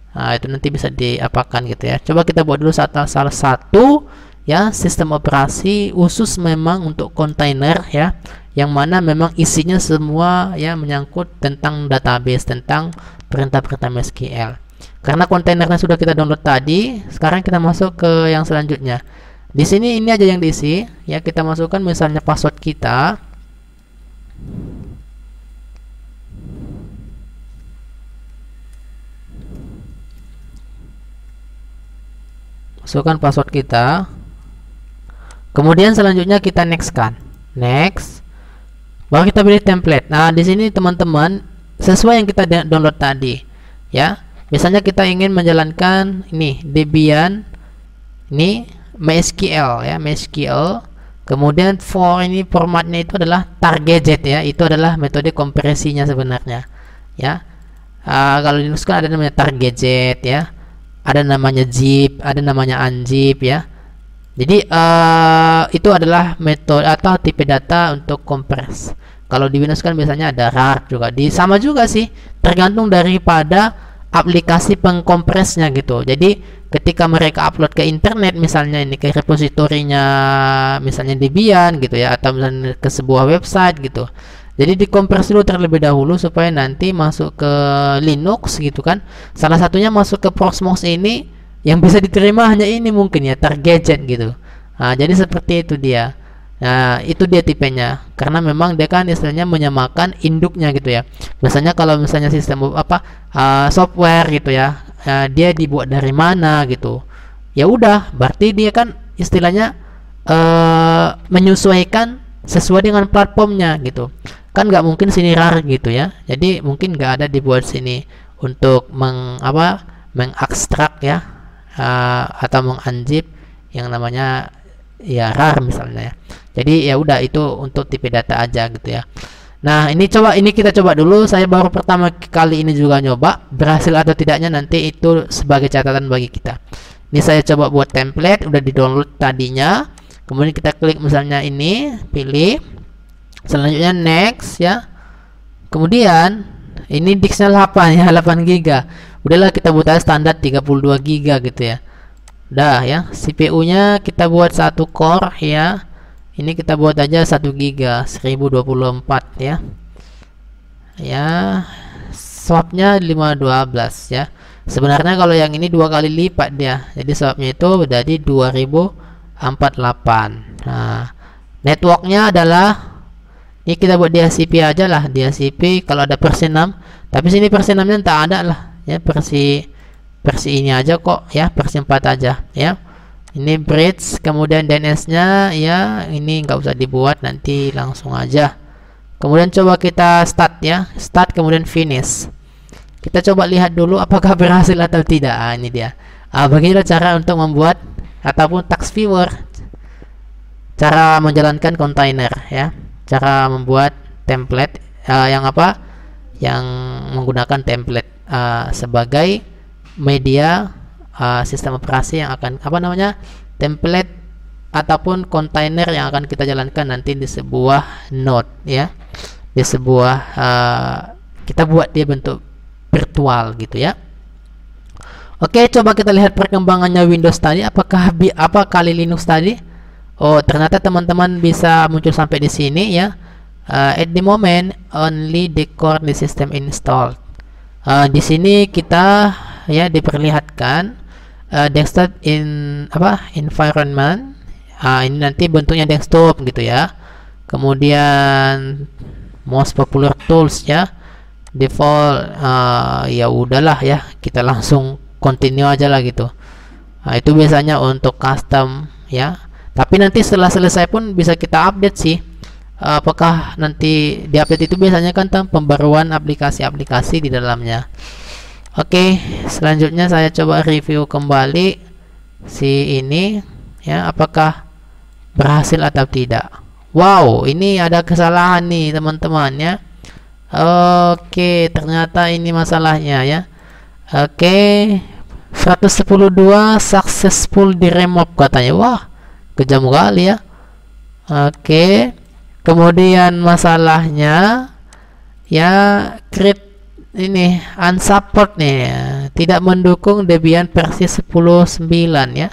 Itu nanti bisa diapakan gitu ya. Coba kita buat dulu salah satu ya sistem operasi khusus memang untuk kontainer ya, yang mana memang isinya semua ya menyangkut tentang database, tentang perintah-perintah MySQL. Karena kontainernya sudah kita download tadi, sekarang kita masuk ke yang selanjutnya. Di sini ini aja yang diisi ya, kita masukkan misalnya password kita. Masukkan password kita. Kemudian selanjutnya kita next kan. Next. Baru kita pilih template. Nah, di sini teman-teman sesuai yang kita download tadi ya. Misalnya kita ingin menjalankan ini Debian ini MySQL ya, MySQL. Kemudian for ini formatnya itu adalah target ya. Itu adalah metode kompresinya sebenarnya ya. Kalau di Linux kan ada namanya target ya. Ada namanya zip, ada namanya unzip ya. Jadi itu adalah metode atau tipe data untuk kompres. Kalau di Windows kan biasanya ada rar juga. Sama juga sih, tergantung daripada aplikasi pengkompresnya gitu. Jadi ketika mereka upload ke internet, misalnya ini ke repositorinya misalnya Debian gitu ya, atau misalnya ke sebuah website gitu. Jadi dikompres dulu terlebih dahulu supaya nanti masuk ke Linux gitu kan. Salah satunya masuk ke Proxmox ini yang bisa diterima hanya ini mungkin ya, target gitu. Jadi seperti itu dia. Nah, itu dia tipenya. Karena memang dia kan istilahnya menyamakan induknya gitu ya. Misalnya kalau misalnya sistem software gitu ya, dia dibuat dari mana gitu. Ya udah, berarti dia kan istilahnya menyesuaikan sesuai dengan platformnya gitu. Kan nggak mungkin sini rar gitu ya. Jadi mungkin nggak ada dibuat sini untuk mengekstrak ya, atau mengunzip yang namanya ya rar misalnya ya. Jadi ya udah, itu untuk tipe data aja gitu ya. Nah, ini kita coba dulu. Saya baru pertama kali ini juga nyoba, berhasil atau tidaknya nanti itu sebagai catatan bagi kita. Ini saya coba buat template, udah di-download tadinya. Kemudian kita klik misalnya ini, pilih. Selanjutnya next ya. Kemudian ini disknya 8 ya, 8 GB. Udahlah, kita buat aja standar 32 GB gitu ya. Udah ya. CPU-nya kita buat 1 core ya. Ini kita buat aja 1 GB 1024 ya. Ya, swapnya 512 ya. Sebenarnya kalau yang ini 2 kali lipat dia. Jadi swapnya itu jadi 2048. Nah, networknya adalah ini kita buat DHCP aja lah, DHCP kalau ada versi 6. Tapi sini versi 6 nya tak ada lah ya, versi ini aja kok ya, versi 4 aja ya. Ini bridge, kemudian DNS-nya ya, ini nggak usah dibuat, nanti langsung aja. Kemudian coba kita start ya, start kemudian finish. Kita coba lihat dulu apakah berhasil atau tidak. Ini dia. Beginilah cara untuk membuat ataupun task viewer, cara menjalankan kontainer ya, cara membuat template yang menggunakan template sebagai media sistem operasi yang akan template ataupun kontainer yang akan kita jalankan nanti di sebuah node ya, di sebuah kita buat dia bentuk virtual gitu ya. Oke, coba kita lihat perkembangannya Windows tadi. Apa kali Linux tadi? Oh, ternyata teman-teman bisa muncul sampai di sini ya. At the moment only the core the system installed. Di sini kita ya diperlihatkan desktop environment. Ini nanti bentuknya desktop gitu ya. Kemudian most popular tools ya, default. Ya udahlah ya, kita langsung continue aja lah gitu. Itu biasanya untuk custom ya, tapi nanti setelah selesai pun bisa kita update sih. Apakah nanti di update itu biasanya kan pembaruan aplikasi-aplikasi di dalamnya. Oke, selanjutnya saya coba review kembali si ini ya, apakah berhasil atau tidak. Wow, ini ada kesalahan nih teman-teman ya. Oke, ternyata ini masalahnya ya. Oke, 112 successful di remove katanya. Wah, kejam kali ya. Oke, kemudian masalahnya ya, create ini unsupport nih ya. Tidak mendukung Debian versi 10.9 ya.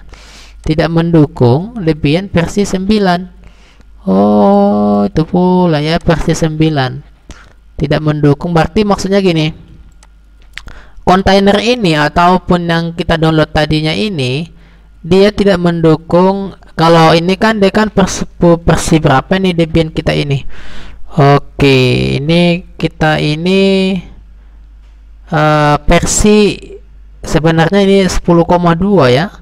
Tidak mendukung Debian versi 9. Oh, itu pula ya, versi 9 tidak mendukung. Berarti maksudnya gini, kontainer ini ataupun yang kita download tadinya ini dia tidak mendukung. Kalau ini kan dia kan versi berapa nih Debian kita ini? Oke, ini kita ini versi sebenarnya ini 10,2 ya.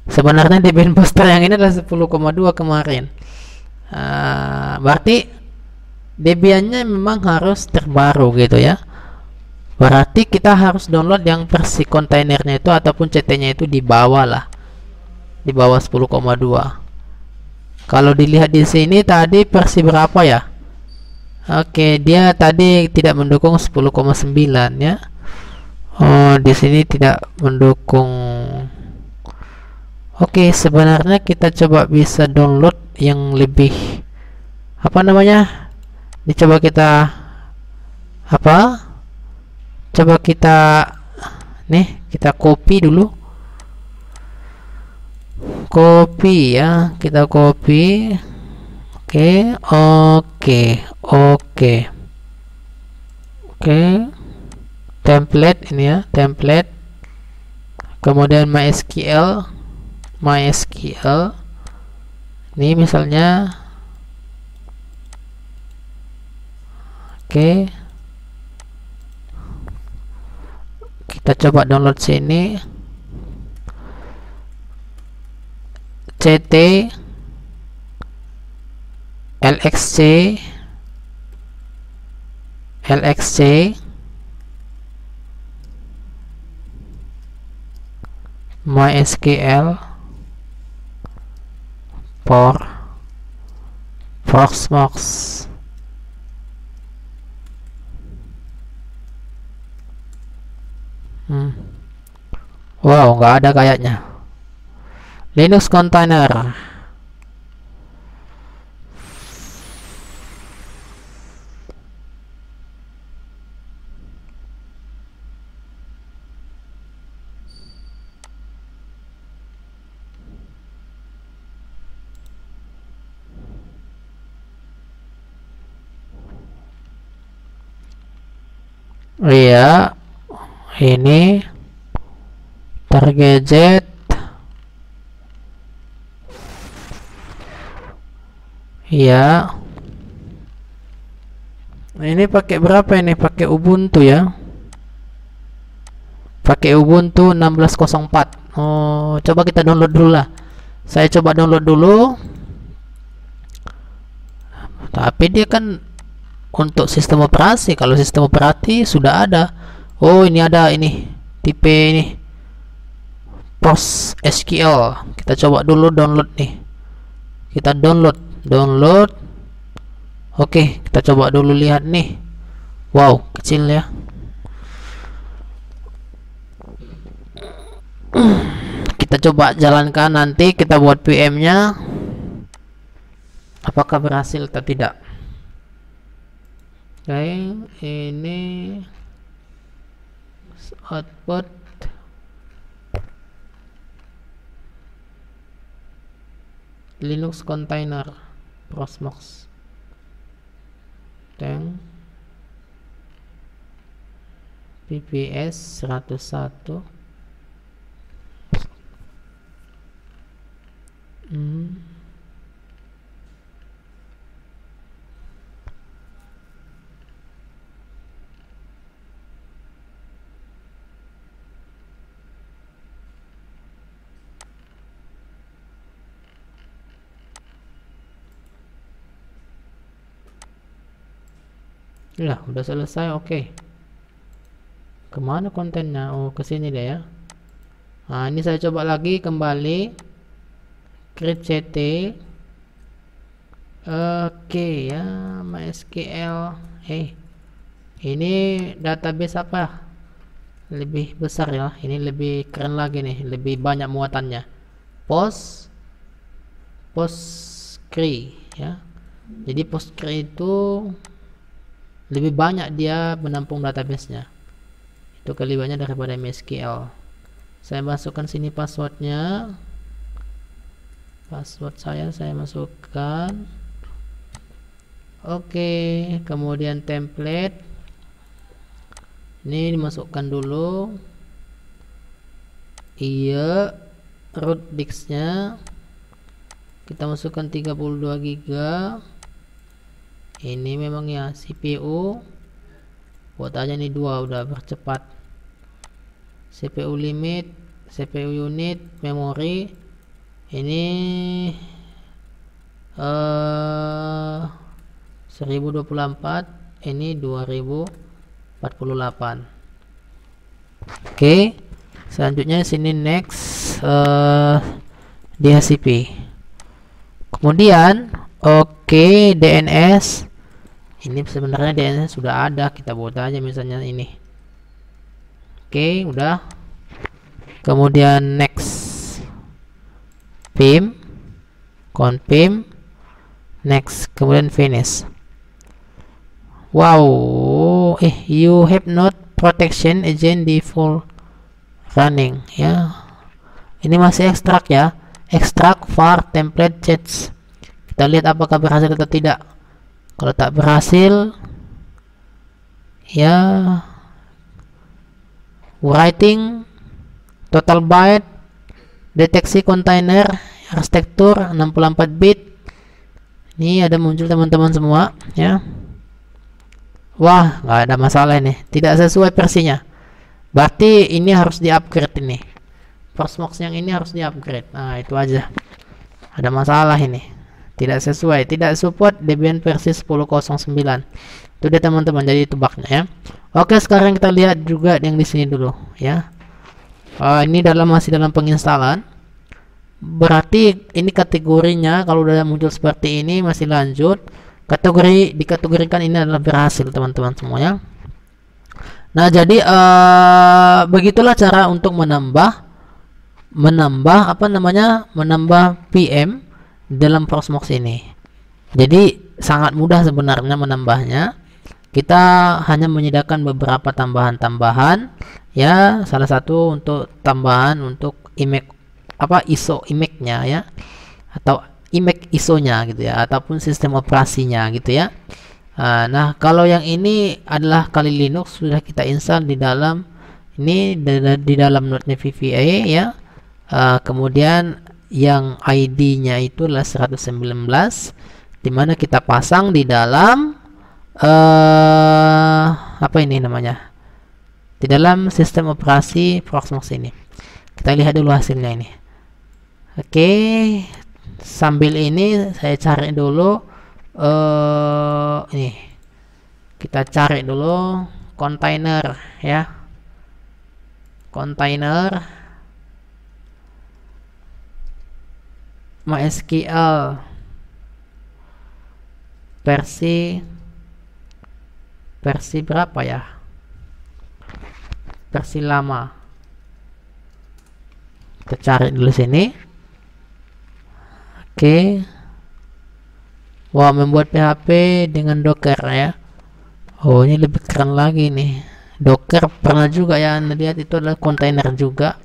Sebenarnya Debian booster yang ini adalah 10,2 kemarin. Berarti Debiannya memang harus terbaru gitu ya. Berarti kita harus download yang versi kontainernya itu ataupun CT-nya itu di bawah lah, di bawah 10,2. Kalau dilihat di sini tadi versi berapa ya? Oke, dia tadi tidak mendukung 10,9 ya. Oh, di sini tidak mendukung. Oke, sebenarnya kita coba bisa download yang lebih apa namanya? Dicoba kita coba kita nih, kita copy dulu. Copy ya, kita copy. Oke. Template ini ya, template. Kemudian MySQL ini misalnya. Oke, kita coba download sini, CT LXC MySQL Proxmox. Wow, nggak ada kayaknya. Linux container. Iya, ini target. Iya, ini pakai berapa ini? Pakai Ubuntu ya, pakai Ubuntu 16.04. Oh, coba kita download dulu lah. Saya coba download dulu, tapi dia kan untuk sistem operasi. Kalau sistem operasi sudah ada. Oh, ini ada ini tipe ini PostgreSQL. Kita coba dulu download nih. Kita download. Oke, kita coba dulu lihat nih. Wow, kecil ya. Kita coba jalankan, nanti kita buat VM-nya. apakah berhasil atau tidak. Oke, ini output Linux container Proxmox dan PPS 101. Ya, udah selesai. Oke. Kemana kontennya? Oh, ke sini deh ya. Nah, ini saya coba lagi kembali create CT. Oke ya, MySQL. Ini database apa? Lebih besar ya. Ini lebih keren lagi nih, lebih banyak muatannya. Postgre ya. Jadi Postgre itu lebih banyak dia menampung database-nya. Itu kelebihannya daripada MySQL. Saya masukkan sini passwordnya. Password saya masukkan. Oke, kemudian template. Ini dimasukkan dulu. Iya, root disk-nya kita masukkan 32 GB. Ini memang ya CPU, buat aja nih 2 udah bercepat. CPU limit, CPU unit, memori ini 1024, ini 2048. Oke, selanjutnya sini next DHCP. Kemudian DNS. Ini sebenarnya DNS sudah ada, kita buat aja misalnya ini. Oke, udah. Kemudian next pim, confirm, next, kemudian finish. Wow, you have not protection agent default running ya. Ini masih ekstrak ya, ekstrak var template chats. Kita lihat apakah berhasil atau tidak. Kalau tak berhasil ya, writing total byte, deteksi kontainer, arsitektur 64 bit. Ini ada muncul teman-teman semua ya. Wah, nggak ada masalah ini, tidak sesuai versinya. Berarti ini harus di-upgrade ini. Proxmox yang ini harus di-upgrade. Nah, itu aja. Ada masalah ini. Tidak sesuai, tidak support Debian versi 10.09. Itu dia teman-teman, jadi itu bugnya ya. Oke, sekarang kita lihat juga yang di sini dulu ya. Ini masih dalam penginstalan. Berarti ini kategorinya kalau udah muncul seperti ini masih lanjut. Dikategorikan ini adalah berhasil teman-teman semuanya. Nah, jadi begitulah cara untuk menambah PM dalam Proxmox ini. Jadi sangat mudah sebenarnya menambahnya. Kita hanya menyediakan beberapa tambahan-tambahan ya. Salah satu untuk tambahan untuk image ISO image-nya ya, atau image ISO-nya gitu ya, ataupun sistem operasinya gitu ya. Nah, kalau yang ini adalah Kali Linux, sudah kita install di dalam ini, di dalam Node VVA ya. Kemudian yang ID-nya itu adalah 119, dimana kita pasang di dalam apa ini namanya, di dalam sistem operasi Proxmox ini. Kita lihat dulu hasilnya ini. Oke, sambil ini saya cari dulu ini, kita cari dulu kontainer ya, kontainer MySQL versi berapa ya, versi lama. Kita cari dulu sini. Oke, Wah, membuat PHP dengan Docker ya. Oh, ini lebih keren lagi nih. Docker pernah juga ya Anda lihat, itu adalah kontainer juga.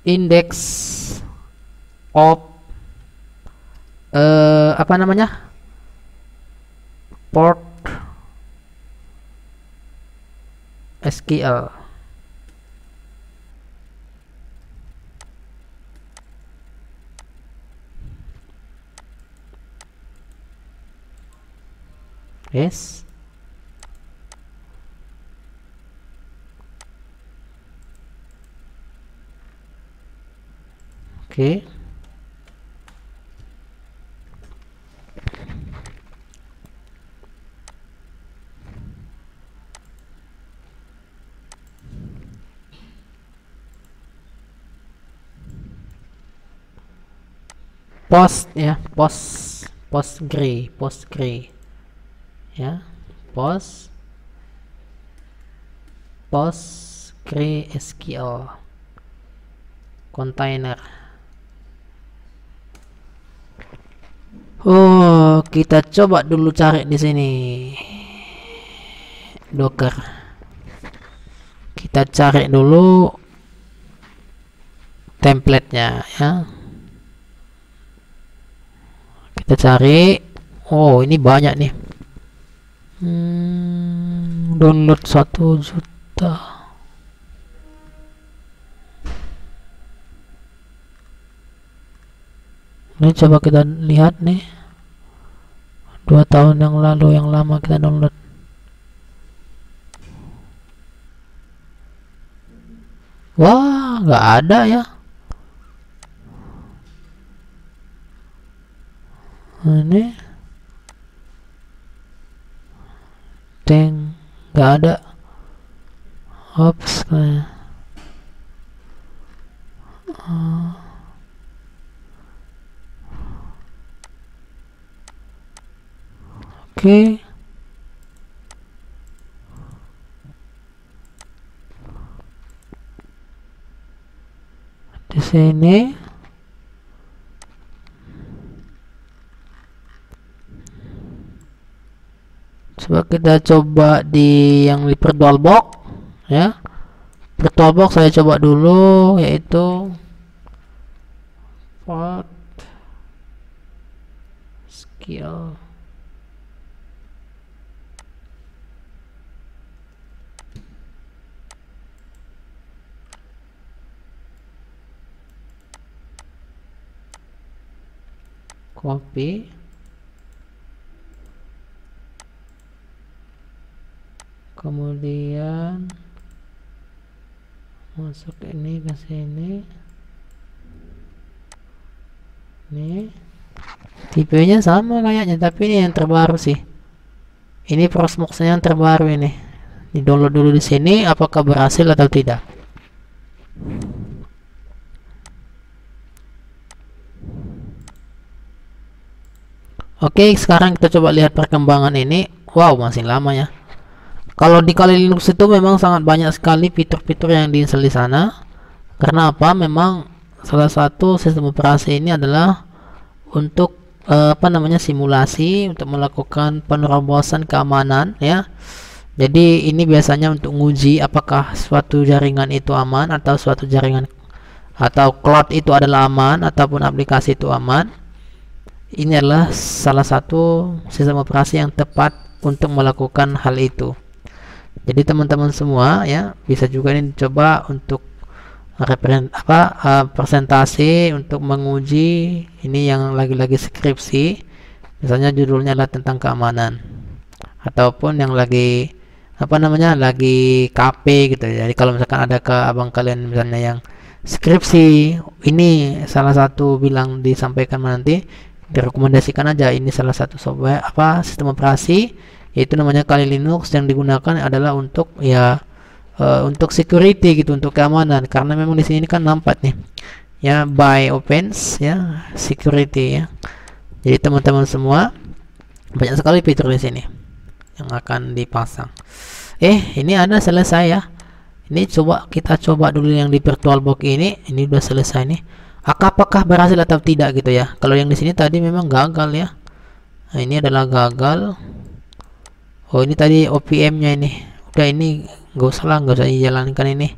Index of apa namanya, port SQL. Yes. Oke. Post ya, Postgre ya, PostgreSQL container. Oh, kita coba dulu cari di sini Docker. Kita cari dulu templatenya ya. Kita cari. Oh, ini banyak nih. Download 1 juta. Ini coba kita lihat nih. 2 tahun yang lalu, yang lama kita download. Wah, nggak ada ya. Ini nggak ada. Ops. Oke. Di sini coba di yang di VirtualBox ya. VirtualBox saya coba dulu, yaitu port skill. Copy. Kemudian masuk ini ke sini. Nih, tipenya sama kayaknya, tapi ini yang terbaru sih. Ini Proxmox-nya yang terbaru ini. Di download dulu di sini, apakah berhasil atau tidak. Oke, sekarang kita coba lihat perkembangan ini. Wow, masih lama ya. Kalau di Kali Linux itu memang sangat banyak sekali fitur-fitur yang diinstal di sana. Karena apa? Memang salah satu sistem operasi ini adalah untuk simulasi, untuk melakukan penerobosan keamanan ya. Jadi ini biasanya untuk menguji apakah suatu jaringan itu aman, atau suatu jaringan atau cloud itu adalah aman, ataupun aplikasi itu aman. Ini adalah salah satu sistem operasi yang tepat untuk melakukan hal itu. Jadi teman-teman semua ya, bisa juga ini dicoba untuk presentasi untuk menguji ini yang lagi-lagi skripsi, misalnya judulnya adalah tentang keamanan, ataupun yang lagi lagi KP gitu. Jadi kalau misalkan ada ke abang kalian misalnya yang skripsi, ini salah satu bilang disampaikan nanti, direkomendasikan aja ini salah satu software sistem operasi, yaitu namanya Kali Linux, yang digunakan adalah untuk ya untuk security gitu, untuk keamanan. Karena memang di sini kan nampak nih ya, by opens ya, security ya. Jadi teman-teman semua, banyak sekali fitur di sini yang akan dipasang. Ini ada selesai ya. Ini kita coba dulu yang di VirtualBox ini udah selesai nih. Apakah berhasil atau tidak gitu ya. Kalau yang di sini tadi memang gagal ya. Nah, ini adalah gagal. Oh, ini tadi OPM-nya ini. Udah, ini nggak usah dijalankan ini.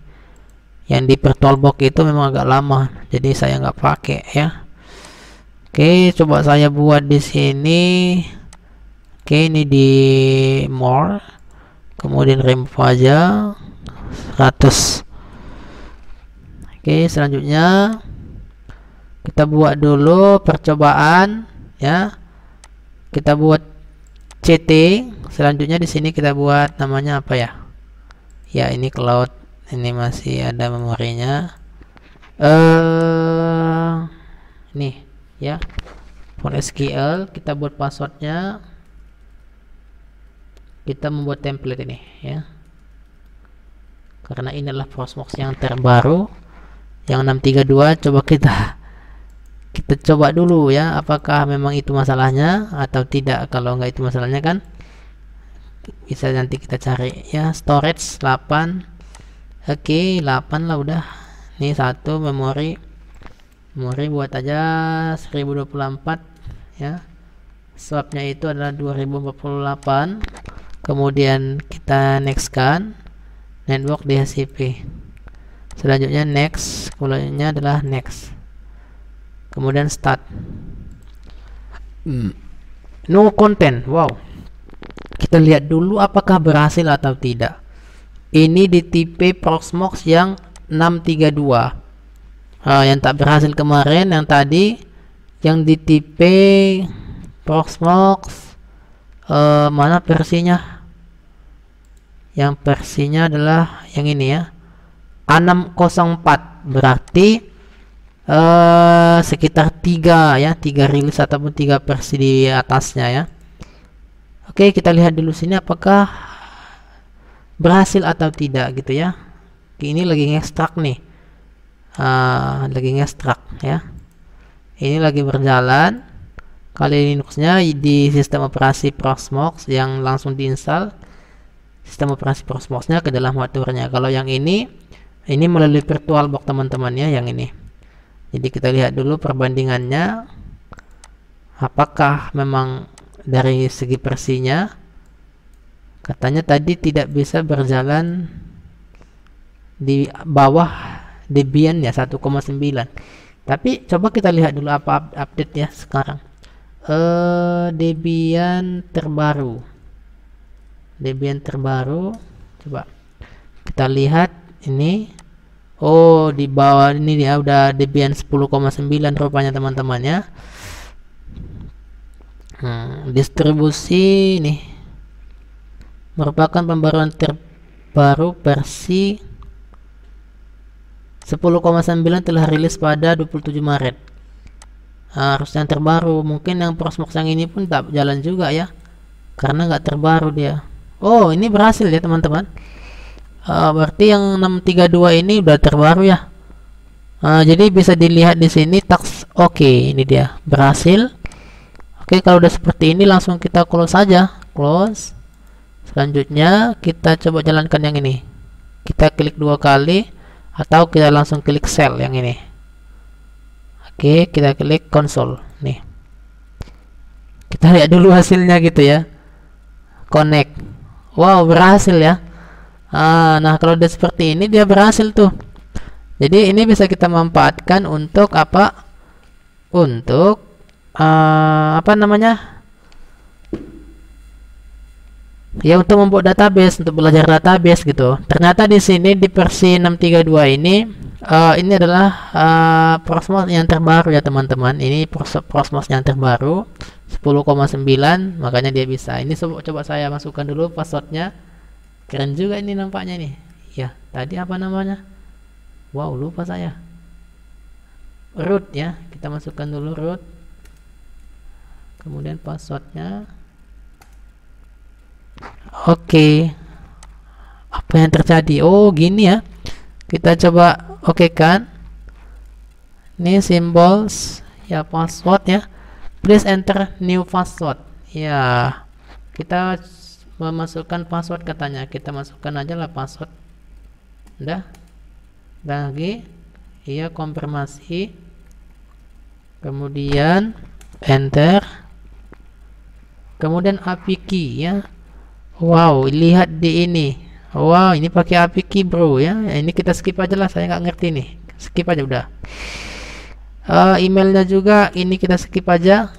Yang di VirtualBox itu memang agak lama, jadi saya nggak pakai ya. Oke, coba saya buat di sini. Oke, ini di more, kemudian remove aja 100. Oke, selanjutnya kita buat dulu percobaan ya. Kita buat CT. Selanjutnya di sini kita buat namanya apa ya? Ya, ini cloud. Ini masih ada memorinya. Ini ya. For SQL kita buat passwordnya. Kita membuat template ini ya. Karena ini adalah Proxmox yang terbaru, yang 632. Coba kita coba dulu ya, apakah memang itu masalahnya atau tidak. Kalau nggak itu masalahnya kan bisa nanti kita cari ya. Storage 8. Oke, 8 lah udah. Ini satu memori buat aja 1024 ya. Swapnya itu adalah 2048. Kemudian kita next kan network DHCP. Selanjutnya next, kemudiannya adalah next. Kemudian start. No content. Wow. Kita lihat dulu apakah berhasil atau tidak. Ini di tipe Proxmox yang 632. Yang tak berhasil kemarin, yang tadi yang di tipe Proxmox mana versinya? Yang versinya adalah yang ini ya, A604. Berarti sekitar 3 ya, 3 rilis ataupun 3 versi di atasnya ya. Oke, kita lihat dulu sini apakah berhasil atau tidak gitu ya. Ini lagi ngekstrak nih, lagi ngekstrak ya. Ini lagi berjalan. Kali Linuxnya di sistem operasi Proxmox yang langsung diinstal sistem operasi Proxmoxnya ke dalam hardware-nya. Kalau yang ini melalui VirtualBox teman-teman ya, yang ini. Jadi kita lihat dulu perbandingannya, apakah memang dari segi versinya. Katanya tadi tidak bisa berjalan di bawah Debian ya 1,9. Tapi coba kita lihat dulu apa update ya sekarang. Debian terbaru. Coba kita lihat ini. Oh, di bawah ini dia udah Debian 10,9 rupanya teman-teman ya. Distribusi nih merupakan pembaruan terbaru versi 10,9 telah rilis pada 27 Maret. Harus yang terbaru. Mungkin yang Proxmox yang ini pun tak jalan juga ya, karena nggak terbaru dia. Oh, ini berhasil ya teman-teman. Berarti yang 632 ini udah terbaru ya. Jadi bisa dilihat di sini tax. Oke, ini dia berhasil. Oke, kalau udah seperti ini langsung kita close saja. Close. Selanjutnya kita coba jalankan yang ini. Kita klik 2 kali atau kita langsung klik cell yang ini. Oke, kita klik console nih. Kita lihat dulu hasilnya gitu ya. Connect. Wow, berhasil ya. Nah, kalau udah seperti ini dia berhasil tuh. Jadi ini bisa kita manfaatkan untuk apa? Untuk apa namanya? Ya, untuk membuat database, untuk belajar database gitu. Ternyata di sini di versi 632 ini adalah Proxmox yang terbaru ya teman-teman. Ini Proxmox yang terbaru 10,9, makanya dia bisa. Ini coba saya masukkan dulu passwordnya. Keren juga ini nampaknya nih. Ya, tadi apa namanya? Wow, lupa saya. Root ya. Kita masukkan dulu root. Kemudian passwordnya. Oke. Apa yang terjadi? Oh, gini ya. Kita coba oke kan. Ini symbols ya, password ya. Please enter new password. Ya, kita memasukkan password katanya. Kita masukkan aja lah password. Udah. Lagi. Iya, konfirmasi. Kemudian enter. Kemudian API key ya. Wow, lihat di ini. Wow, ini pakai API key bro ya. Ini kita skip aja lah, saya nggak ngerti nih. Skip aja udah. Emailnya juga ini kita skip aja.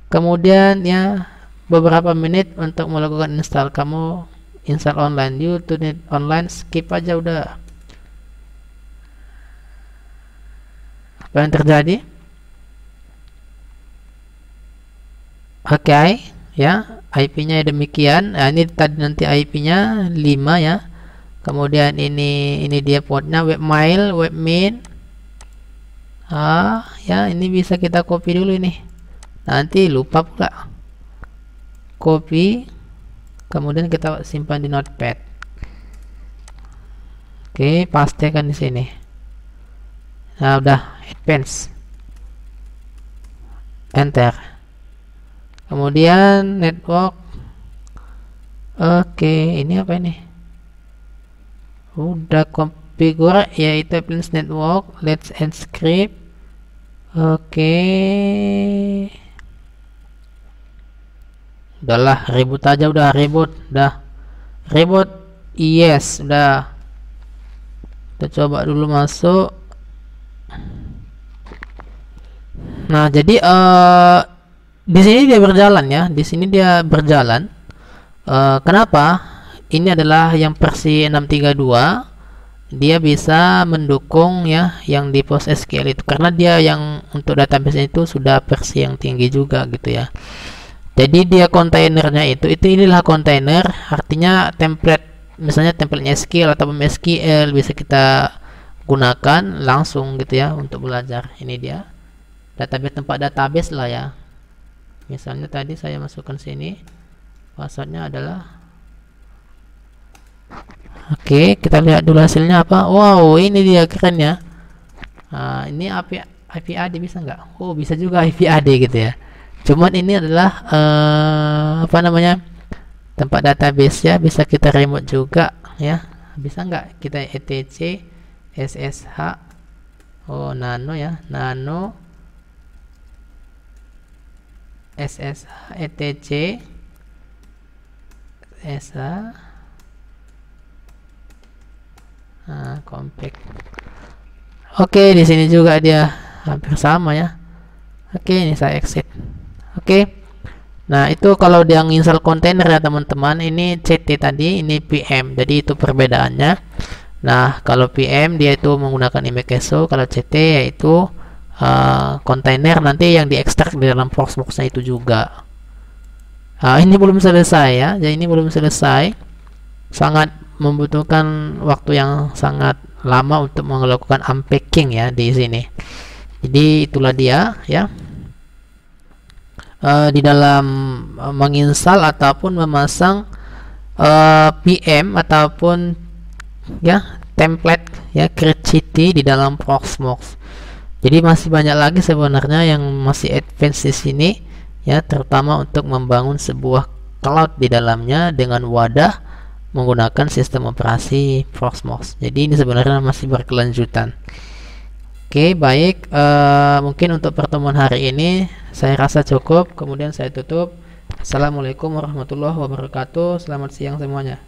Kemudian ya beberapa menit untuk melakukan install. Kamu install online, you to need online, skip aja udah. Apa yang terjadi? Oke, ya IP-nya demikian. Nah, ini tadi nanti IP-nya 5 ya. Kemudian ini dia portnya webmail, webmin. Ya ini bisa kita copy dulu ini. Nanti lupa pula. Copy. Kemudian kita simpan di notepad. Oke, pastikan di sini. Nah, udah advance. Enter. Kemudian network. Oke, ini apa ini? Udah configure yaitu appliance network. Let's encrypt. Oke. Udahlah, reboot aja udah, reboot. Udah. Reboot. Yes, udah. Kita coba dulu masuk. Nah, jadi di sini dia berjalan ya. Di sini dia berjalan. Kenapa? Ini adalah yang versi 632. Dia bisa mendukung ya yang di PostgreSQL itu, karena dia yang untuk database itu sudah versi yang tinggi juga gitu ya. Jadi dia kontainernya inilah kontainer, artinya template, misalnya template SQL atau MySQL bisa kita gunakan langsung gitu ya untuk belajar. Ini dia database, tempat database lah ya. Misalnya tadi saya masukkan sini, passwordnya adalah. Oke, kita lihat dulu hasilnya apa. Wow, ini dia, keren ya. Ini IP AD bisa nggak? Oh, bisa juga IP AD gitu ya. Cuman ini adalah apa namanya, tempat database ya, bisa kita remote juga ya. Bisa nggak kita etc ssh. Oh, nano ya, nano ssh etc ssh. Compact. Oke, di sini juga dia hampir sama ya. Oke, ini saya exit. Oke. Nah, itu kalau dia nginstal kontainer ya teman-teman. Ini CT tadi, ini PM. Jadi itu perbedaannya. Nah, kalau PM dia itu menggunakan Imekeso, kalau CT yaitu kontainer nanti yang diekstrak di dalam Proxmox-nya itu juga. Ini belum selesai ya. Jadi ini belum selesai. Sangat membutuhkan waktu yang sangat lama untuk melakukan unpacking ya di sini. Jadi itulah dia ya. Di dalam menginstal ataupun memasang PM ataupun ya template ya create di dalam Proxmox. Jadi masih banyak lagi sebenarnya yang masih advance di sini ya, terutama untuk membangun sebuah cloud di dalamnya dengan wadah menggunakan sistem operasi Proxmox. Jadi ini sebenarnya masih berkelanjutan. Oke, baik. Mungkin untuk pertemuan hari ini saya rasa cukup. Kemudian saya tutup. Assalamualaikum warahmatullahi wabarakatuh. Selamat siang semuanya.